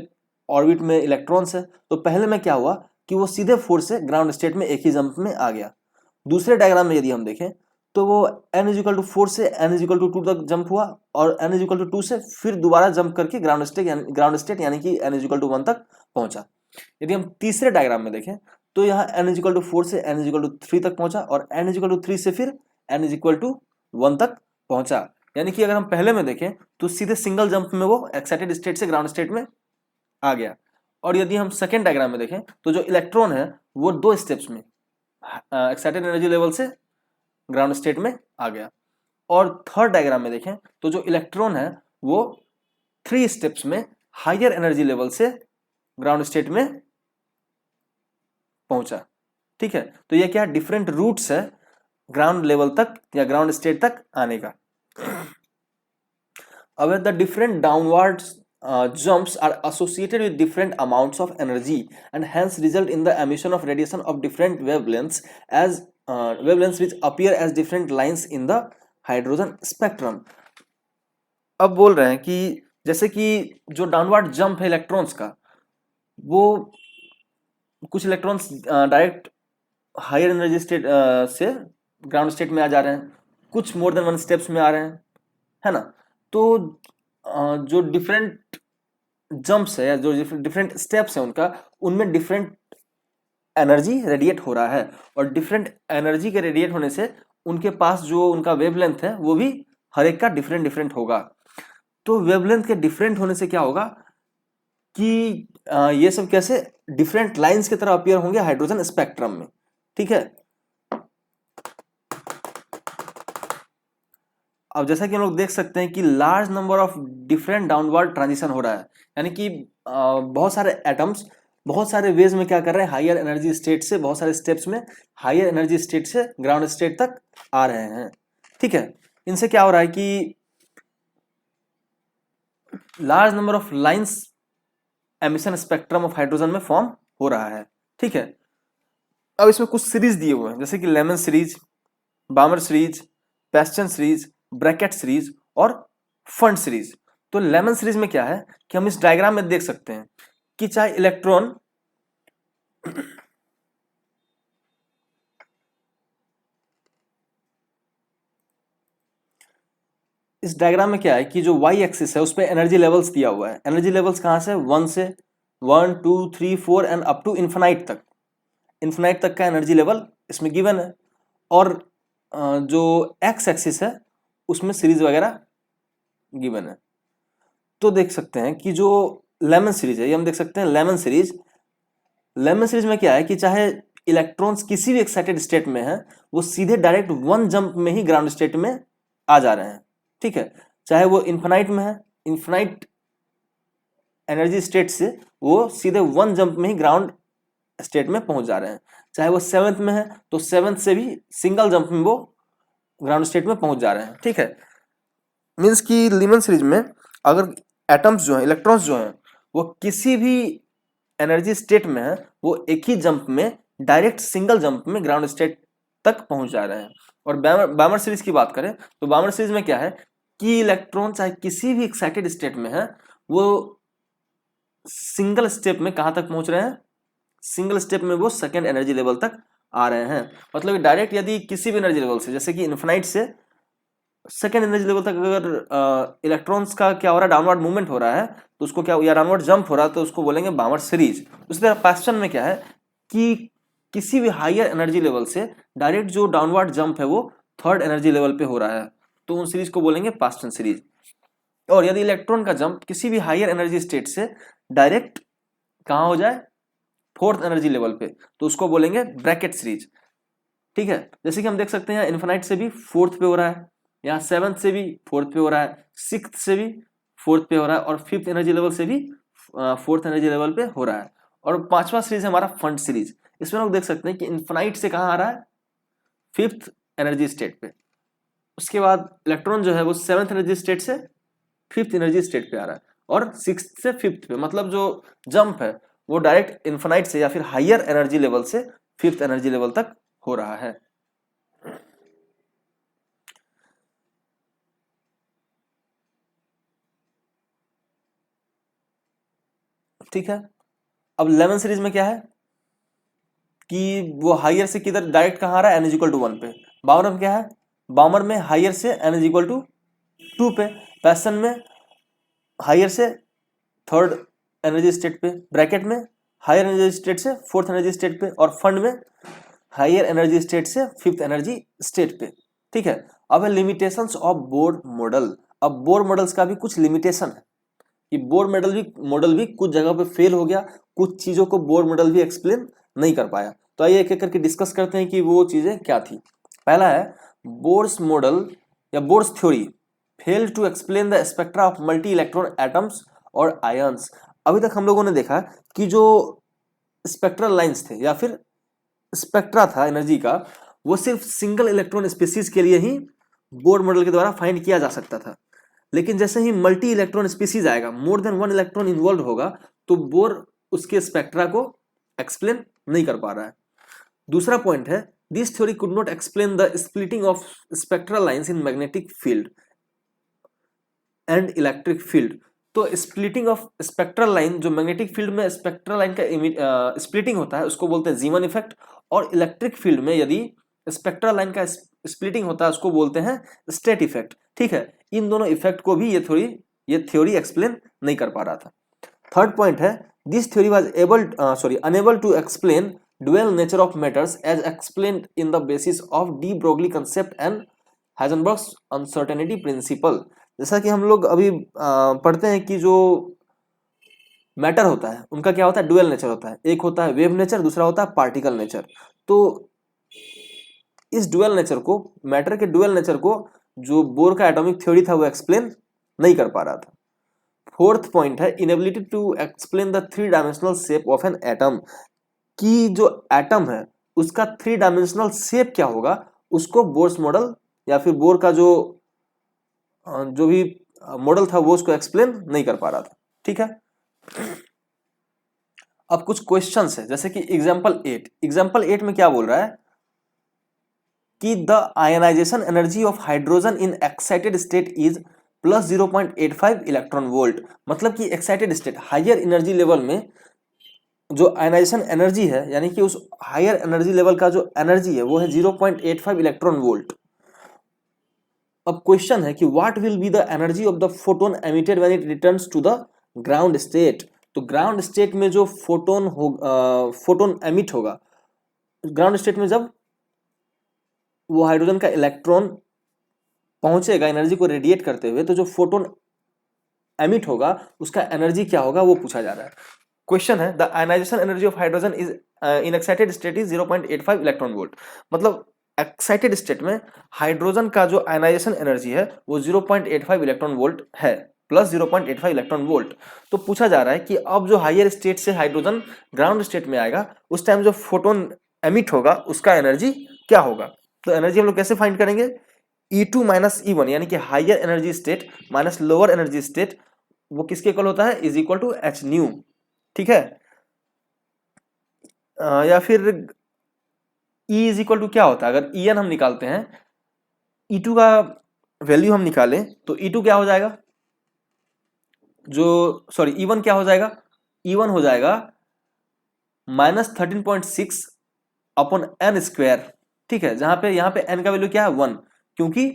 ऑर्बिट में इलेक्ट्रॉन्स है, तो पहले में क्या हुआ कि वो सीधे 4 से ग्राउंड स्टेट में एक ही जंप में आ गया। दूसरे डायग्राम में यदि हम देखें तो वो n इक्वल टू 4 से n इक्वल टू 2 तक जंप हुआ और n इक्वल टू 2 से फिर दोबारा जंप करके ग्राउंड स्टेट यानी कि n इक्वल टू 1 तक पहुंचा। यदि हम तीसरे डायग्राम में देखें तो यहाँ n इक्वल टू 4 से n इक्वल टू 3 तक पहुंचा और n इक्वल टू 3 से फिर n इक्वल टू 1 तक पहुंचा। यानी कि अगर हम पहले में देखें तो सीधे सिंगल जंप में वो एक्साइटेड स्टेट से ग्राउंड स्टेट में आ गया। और यदि हम सेकेंड डायग्राम में देखें तो जो इलेक्ट्रॉन है वो 2 स्टेप्स में एक्साइटेड एनर्जी लेवल से ग्राउंड स्टेट में आ गया। और थर्ड डायग्राम में देखें तो जो इलेक्ट्रॉन है वो 3 स्टेप्स में हायर एनर्जी लेवल से ग्राउंड स्टेट में पहुंचा। ठीक है, तो ये क्या डिफरेंट रूट्स है ग्राउंड लेवल तक या ग्राउंड स्टेट तक आने का। अब the different downward jumps are associated with different amounts of energy and hence result in the emission of radiation of different wavelengths as wavelengths which appear as different lines in the hydrogen spectrum। अब बोल रहे हैं कि जैसे कि जो downward jump है electrons का, वो कुछ electrons direct hire energy state से ग्राउंड स्टेट में आ जा रहे हैं, कुछ मोर देन 1 स्टेप्स में आ रहे हैं, है ना। तो जो डिफरेंट जंप्स है या जो डिफरेंट स्टेप्स है उनका, उनमें डिफरेंट एनर्जी रेडिएट हो रहा है और डिफरेंट एनर्जी के रेडिएट होने से उनके पास जो उनका वेवलेंथ है वो भी हर एक का डिफरेंट डिफरेंट होगा। तो वेवलेंथ के डिफरेंट होने से क्या होगा कि ये सब कैसे डिफरेंट लाइंस की तरह अपीयर होंगे हाइड्रोजन स्पेक्ट्रम में। ठीक है, अब जैसा कि हम लोग देख सकते हैं कि large number of different downward transition हो रहा है, यानी कि बहुत सारे एटम्स बहुत सारे वेज में क्या कर रहे हैं, हायर एनर्जी स्टेट से बहुत सारे स्टेप्स में हायर एनर्जी स्टेट से ग्राउंड स्टेट तक आ रहे हैं। ठीक है, इनसे क्या हो रहा है कि large number of lines emission spectrum of hydrogen में फॉर्म हो रहा है। ठीक है, अब इसमें कुछ सीरीज दिए हुए हैं जैसे कि Lyman series, Balmer series, Paschen series, Brackett series और फंड सीरीज। तो लेमन सीरीज में क्या है कि हम इस डायग्राम में देख सकते हैं कि चाहे इलेक्ट्रॉन इस डायग्राम में क्या है कि जो वाई एक्सिस है उस पर एनर्जी लेवल्स दिया हुआ है। एनर्जी लेवल्स कहां से, 1 से 1 2 3 4 एंड अप टू इन्फिनाइट तक, इन्फिनाइट तक का एनर्जी लेवल इसमें गिवन है। और जो एक्स एक्सिस है उसमें सीरीज वगैरह गिवन है। तो देख सकते हैं कि जो लेमन सीरीज है, ये हम देख सकते हैं लेमन सीरीज। लेमन सीरीज में क्या है कि चाहे इलेक्ट्रॉन्स किसी भी एक्साइटेड स्टेट में है वो सीधे डायरेक्ट 1 जंप में ही ग्राउंड स्टेट में आ जा रहे हैं। ठीक है, चाहे वो इन्फिनाइट में है, इन्फिनाइट एनर्जी स्टेट से वो सीधे 1 जंप में ही ग्राउंड स्टेट में पहुंच जा रहे हैं। चाहे वो 7th में है तो 7th से भी सिंगल जंप में वो ग्राउंड स्टेट में पहुंच जा रहे हैं। ठीक है, मीन्स कि लीमन सीरीज में अगर एटम्स जो हैं, इलेक्ट्रॉन्स जो हैं, वो किसी भी एनर्जी स्टेट में है वो एक ही जंप में डायरेक्ट सिंगल जंप में ग्राउंड स्टेट तक पहुंच जा रहे हैं। और बैमर सीरीज की बात करें तो बैमर सीरीज में क्या है कि इलेक्ट्रॉन चाहे किसी भी एक्साइटेड स्टेट में है, वो सिंगल स्टेप में कहां तक पहुंच रहे हैं, सिंगल स्टेप में वो सेकेंड एनर्जी लेवल तक आ रहे हैं। मतलब डायरेक्ट यदि किसी भी एनर्जी लेवल से, जैसे कि इन्फिनाइट से सेकेंड एनर्जी लेवल तक अगर इलेक्ट्रॉन्स का क्या हो रहा है, डाउनवर्ड मूवमेंट हो रहा है, तो उसको क्या, या डाउनवर्ड जंप हो रहा है, तो उसको बोलेंगे बैमर सीरीज। उसी तरह पास्टन में क्या है कि किसी भी हायर एनर्जी लेवल से डायरेक्ट जो डाउनवर्ड जंप है वो थर्ड एनर्जी लेवल पे हो रहा है, तो उन सीरीज को बोलेंगे पास्टन सीरीज। और यदि इलेक्ट्रॉन का जंप किसी भी हायर एनर्जी स्टेट से डायरेक्ट कहां हो जाए, फोर्थ एनर्जी लेवल पे, तो उसको बोलेंगे ब्रैकेट सीरीज। ठीक है, जैसे कि हम देख सकते हैं इन्फिनाइट से भी फोर्थ पे हो रहा है, यहाँ सेवंथ से भी फोर्थ पे हो रहा है, सिक्स्थ से भी फोर्थ पे हो रहा है, और फिफ्थ एनर्जी लेवल से भी फोर्थ एनर्जी लेवल पे हो रहा है। और पांचवा सीरीज है हमारा फंड सीरीज। इसमें लोग देख सकते हैं कि इन्फिनाइट से कहाँ आ रहा है, फिफ्थ एनर्जी स्टेट पे, उसके बाद इलेक्ट्रॉन जो है वो सेवंथ एनर्जी स्टेट से फिफ्थ एनर्जी स्टेट पे आ रहा है, और सिक्स्थ से फिफ्थ पे, मतलब जो जंप है वो डायरेक्ट इन्फिनाइट से या फिर हायर एनर्जी लेवल से फिफ्थ एनर्जी लेवल तक हो रहा है। ठीक है, अब 11 सीरीज में क्या है कि वो हायर से किधर डायरेक्ट कहाँ आ रहा है, एन इज इक्वल टू 1 पे। बाउमर में क्या है, बाउमर में हायर से एन इज इक्वल टू 2 पे, पैसन में हायर से थर्ड एनर्जी स्टेट पे, ब्रैकेट में हायर एनर्जी स्टेट से फोर्थ एनर्जी स्टेट पे, और फंड में हायर एनर्जी स्टेट से फिफ्थ एनर्जी स्टेट पे। ठीक है, अब है लिमिटेशंस ऑफ बोर मॉडल। अब बोर मॉडल्स का भी कुछ लिमिटेशन है कि बोर मॉडल भी कुछ जगह पे फेल हो गया, कुछ चीजों को बोर मॉडल भी एक्सप्लेन नहीं कर पाया। तो आइए एक एक करके डिस्कस करते हैं कि वो चीजें क्या थी। पहला है बोर्स मॉडल या Bohr's theory fail to explain the spectra of multi electron atoms और आयंस। अभी तक हम लोगों ने देखा कि जो स्पेक्ट्रल लाइंस थे या फिर स्पेक्ट्रा था एनर्जी का, वो सिर्फ सिंगल इलेक्ट्रॉन स्पीसीज के लिए ही बोर मॉडल के द्वारा फाइंड किया जा सकता था। लेकिन जैसे ही मल्टी इलेक्ट्रॉन स्पीसीज आएगा, more than one electron involve होगा, तो बोर उसके स्पेक्ट्रा को एक्सप्लेन नहीं कर पा रहा है। दूसरा पॉइंट है this theory could not explain the splitting of spectral lines in magnetic field and electric field. तो स्प्लिटिंग ऑफ स्पेक्ट्रल लाइन, जो मैग्नेटिक फील्ड में स्पेक्ट्रल लाइन का स्प्लिटिंग होता है उसको बोलते हैं जीमन इफेक्ट, और इलेक्ट्रिक फील्ड में यदि स्पेक्ट्रल लाइन का स्प्लिटिंग होता है उसको बोलते हैं स्टेट इफेक्ट। ठीक है, इन दोनों इफेक्ट को भी ये थ्योरी एक्सप्लेन नहीं कर पा रहा था। थर्ड पॉइंट है this theory was unable to explain dual nature of matters as explained in the basis of de Broglie concept and Heisenberg's uncertainty principle. जैसा कि हम लोग अभी पढ़ते हैं कि जो मैटर होता है उनका क्या होता है, ड्यूअल नेचर होता है। एक होता है वेव नेचर, दूसरा होता है पार्टिकल नेचर। तो इस ड्यूअल नेचर को, मैटर के ड्यूअल नेचर को जो बोर का एटॉमिक थ्योरी था वो एक्सप्लेन नहीं कर पा रहा था। फोर्थ पॉइंट है inability to explain the three dimensional shape of an atom, कि जो एटम है उसका थ्री डायमेंशनल शेप क्या होगा, उसको बोर्स मॉडल या फिर बोर का जो भी मॉडल था वो उसको एक्सप्लेन नहीं कर पा रहा था। ठीक है, अब कुछ क्वेश्चंस है, जैसे कि एग्जांपल 8 में क्या बोल रहा है कि the ionization energy of hydrogen in excited state is plus 0.85 electron volt. मतलब कि excited state, higher energy level में जो आयनाइजेशन एनर्जी है, यानी कि उस हायर एनर्जी लेवल का जो एनर्जी है वो है 0.85 इलेक्ट्रॉन वोल्ट। अब क्वेश्चन है कि what will be the energy of the photon emitted when it returns to the ground state. तो ग्राउंड स्टेट में जो फोटोन एमिट होगा, ग्राउंड स्टेट में जब वो हाइड्रोजन का इलेक्ट्रॉन पहुंचेगा एनर्जी को रेडिएट करते हुए, तो जो फोटोन एमिट होगा उसका एनर्जी क्या होगा वो पूछा जा रहा है। क्वेश्चन है the ionization energy of hydrogen is in excited state is 0.85 electron volt. मतलब एक्साइटेड स्टेट में हाइड्रोजन का जो आयनाइजेशन एनर्जी है वो 0.85 इलेक्ट्रॉन वोल्ट है, प्लस 0.85 इलेक्ट्रॉन वोल्ट। तो पूछा जा रहा है कि अब जो हायर स्टेट से हाइड्रोजन ग्राउंड स्टेट में आएगा, उस टाइम जो फोटोन एमिट होगा उसका एनर्जी क्या होगा। तो एनर्जी हम लोग कैसे फाइंड करेंगे, E2 माइनस E1, यानी कि higher energy state minus lower energy state, वो किसके इक्वल होता है, is equal to H nu. ठीक है, या फिर E इज इक्वल टू क्या होता है, अगर En हम निकालते हैं, E2 का वैल्यू हम निकालें तो E2 क्या हो जाएगा, जो सॉरी E1 क्या हो जाएगा, E1 हो जाएगा -13.6 अपॉन एन स्क्वायर। ठीक है, जहां पे यहाँ पे n का वैल्यू क्या है 1, क्योंकि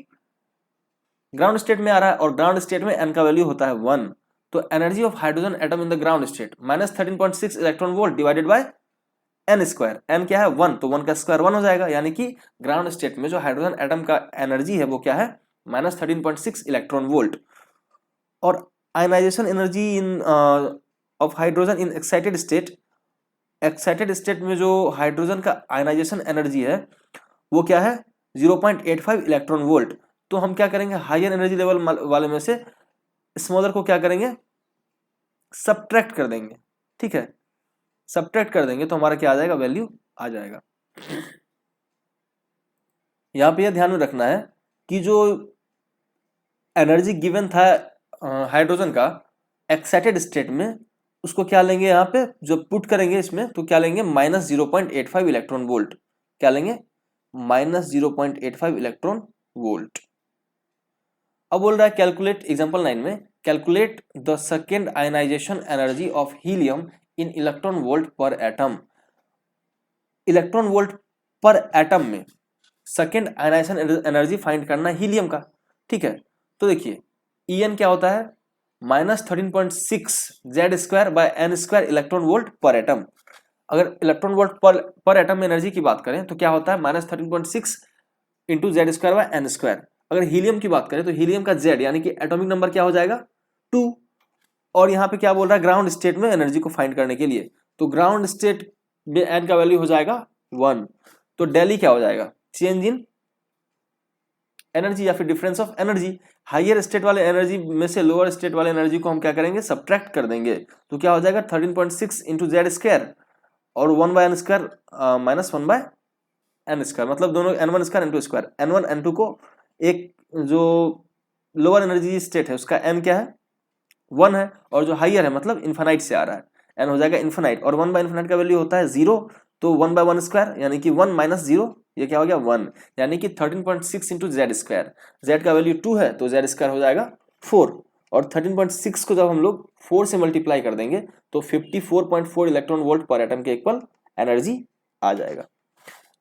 ग्राउंड स्टेट में आ रहा है और ग्राउंड स्टेट में n का वैल्यू होता है 1। तो energy of hydrogen atom in the ground state -13.6 electron volt divided by n square. n क्या है 1, तो 1 का स्क्वायर 1 हो जाएगा, यानी कि ग्राउंड स्टेट में जो हाइड्रोजन एटम का एनर्जी है वो क्या है -13.6 इलेक्ट्रॉन वोल्ट। और ionization energy in of hydrogen in excited state, excited state में जो हाइड्रोजन का आयनाइजेशन एनर्जी है वो क्या है 0.85 इलेक्ट्रॉन वोल्ट। तो हम क्या करेंगे, हायर एनर्जी लेवल वाले में से स्मॉलर को क्या करेंगे, सब्ट्रैक्ट कर देंगे। ठीक है, सब्ट्रैक्ट कर देंगे तो हमारा क्या आ जाएगा, वैल्यू आ जाएगा। यहां पे यह ध्यान में रखना है कि जो एनर्जी गिवन था हाइड्रोजन का एक्साइटेड स्टेट में, उसको क्या लेंगे, यहाँ पे जो पुट करेंगे इसमें तो क्या लेंगे -0.85 इलेक्ट्रॉन वोल्ट। क्या लेंगे, -0.85 इलेक्ट्रॉन वोल्ट। अब बोल रहा है कैलकुलेट, एग्जांपल 9 में calculate the second ionization energy of helium in electron volt per atom. Electron volt per atom में सेकेंड आयनाइजेशन एनर्जी फाइंड करना हीलियम का। ठीक है, तो देखिए En क्या होता है -13.6 Z square by N square electron volt per atom. अगर इलेक्ट्रॉन वोल्ट पर एटम में एनर्जी की बात करें तो क्या होता है -13.6 into Z square by N square. अगर हीलियम की बात करें तो हीलियम का जेड यानी कि एटॉमिक नंबर क्या हो जाएगा 2। और यहाँ पे क्या बोल रहा है, ग्राउंड स्टेट में एनर्जी को फाइंड करने के लिए, तो ग्राउंड स्टेट में एन का वैल्यू हो जाएगा 1। तो डेली क्या हो जाएगा, चेंज इन एनर्जी या फिर difference of energy. Higher state वाले एनर्जी में से लोअर स्टेट वाले एनर्जी को हम क्या करेंगे, सब्ट्रैक्ट कर देंगे। तो क्या हो जाएगा 13.6 इंटू जेड स्क्वायर और 1 by N square -1 by N square, मतलब दोनों n1 square n2 square. n1 n2 को एक जो लोअर एनर्जी स्टेट है उसका n क्या है 1 है, और जो हाइयर है मतलब इन्फानाइट से आ रहा है n हो जाएगा इन्फानाइट, और 1 बाय इन्फानाइट का वैल्यू होता है 0। तो 1 बाय 1 स्क्वायर यानी कि 1 माइनस 0, ये क्या हो गया 1, यानी कि 13.6 इंटू जेड स्क्वायर। जेड का वैल्यू 2 है तो जेड स्क्वायर हो जाएगा 4, और 13.6 को जब हम लोग 4 से मल्टीप्लाई कर देंगे तो 54.4 इलेक्ट्रॉन वोल्ट पर एटम के इक्वल एनर्जी आ जाएगा।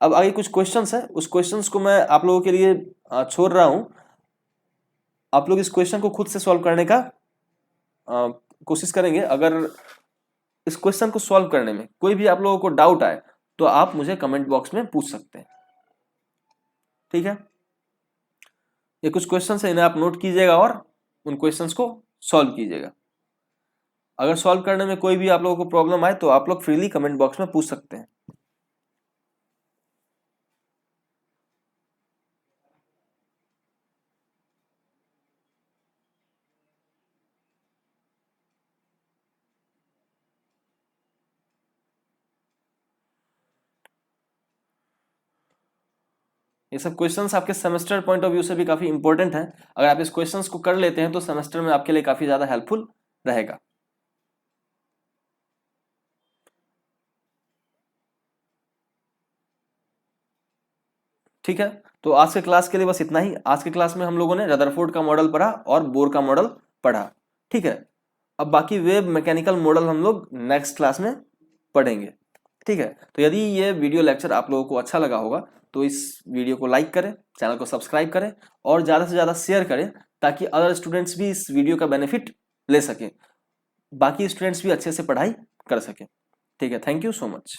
अब आगे कुछ क्वेश्चंस है, उस क्वेश्चंस को मैं आप लोगों के लिए छोड़ रहा हूं। आप लोग इस क्वेश्चन को खुद से सॉल्व करने का कोशिश करेंगे। अगर इस क्वेश्चन को सॉल्व करने में कोई भी आप लोगों को डाउट आए तो आप मुझे कमेंट बॉक्स में पूछ सकते हैं। ठीक है, ये कुछ क्वेश्चंस है, इन्हें आप नोट कीजिएगा और उन क्वेश्चंस को सॉल्व कीजिएगा। अगर सॉल्व करने में कोई भी आप लोगों को प्रॉब्लम आए तो आप लोग फ्रीली कमेंट बॉक्स में पूछ सकते हैं। ये सब क्वेश्चंस आपके सेमेस्टर पॉइंट ऑफ व्यू से भी काफी इंपॉर्टेंट है। अगर आप इस क्वेश्चंस को कर लेते हैं तो सेमेस्टर में आपके लिए काफी ज्यादा हेल्पफुल रहेगा। ठीक है, तो आज के क्लास के लिए बस इतना ही। आज के क्लास में हम लोगों ने रदरफोर्ड का मॉडल पढ़ा और बोर का मॉडल पढ़ा। ठीक है, अब बाकी वेव मैकेनिकल मॉडल हम लोग नेक्स्ट क्लास में पढ़ेंगे। ठीक है, तो यदि ये वीडियो लेक्चर आप लोगों को अच्छा लगा होगा तो इस वीडियो को लाइक करें, चैनल को सब्सक्राइब करें और ज़्यादा से ज़्यादा शेयर करें ताकि अदर स्टूडेंट्स भी इस वीडियो का बेनिफिट ले सकें, बाकी स्टूडेंट्स भी अच्छे से पढ़ाई कर सकें। ठीक है, थैंक यू सो मच।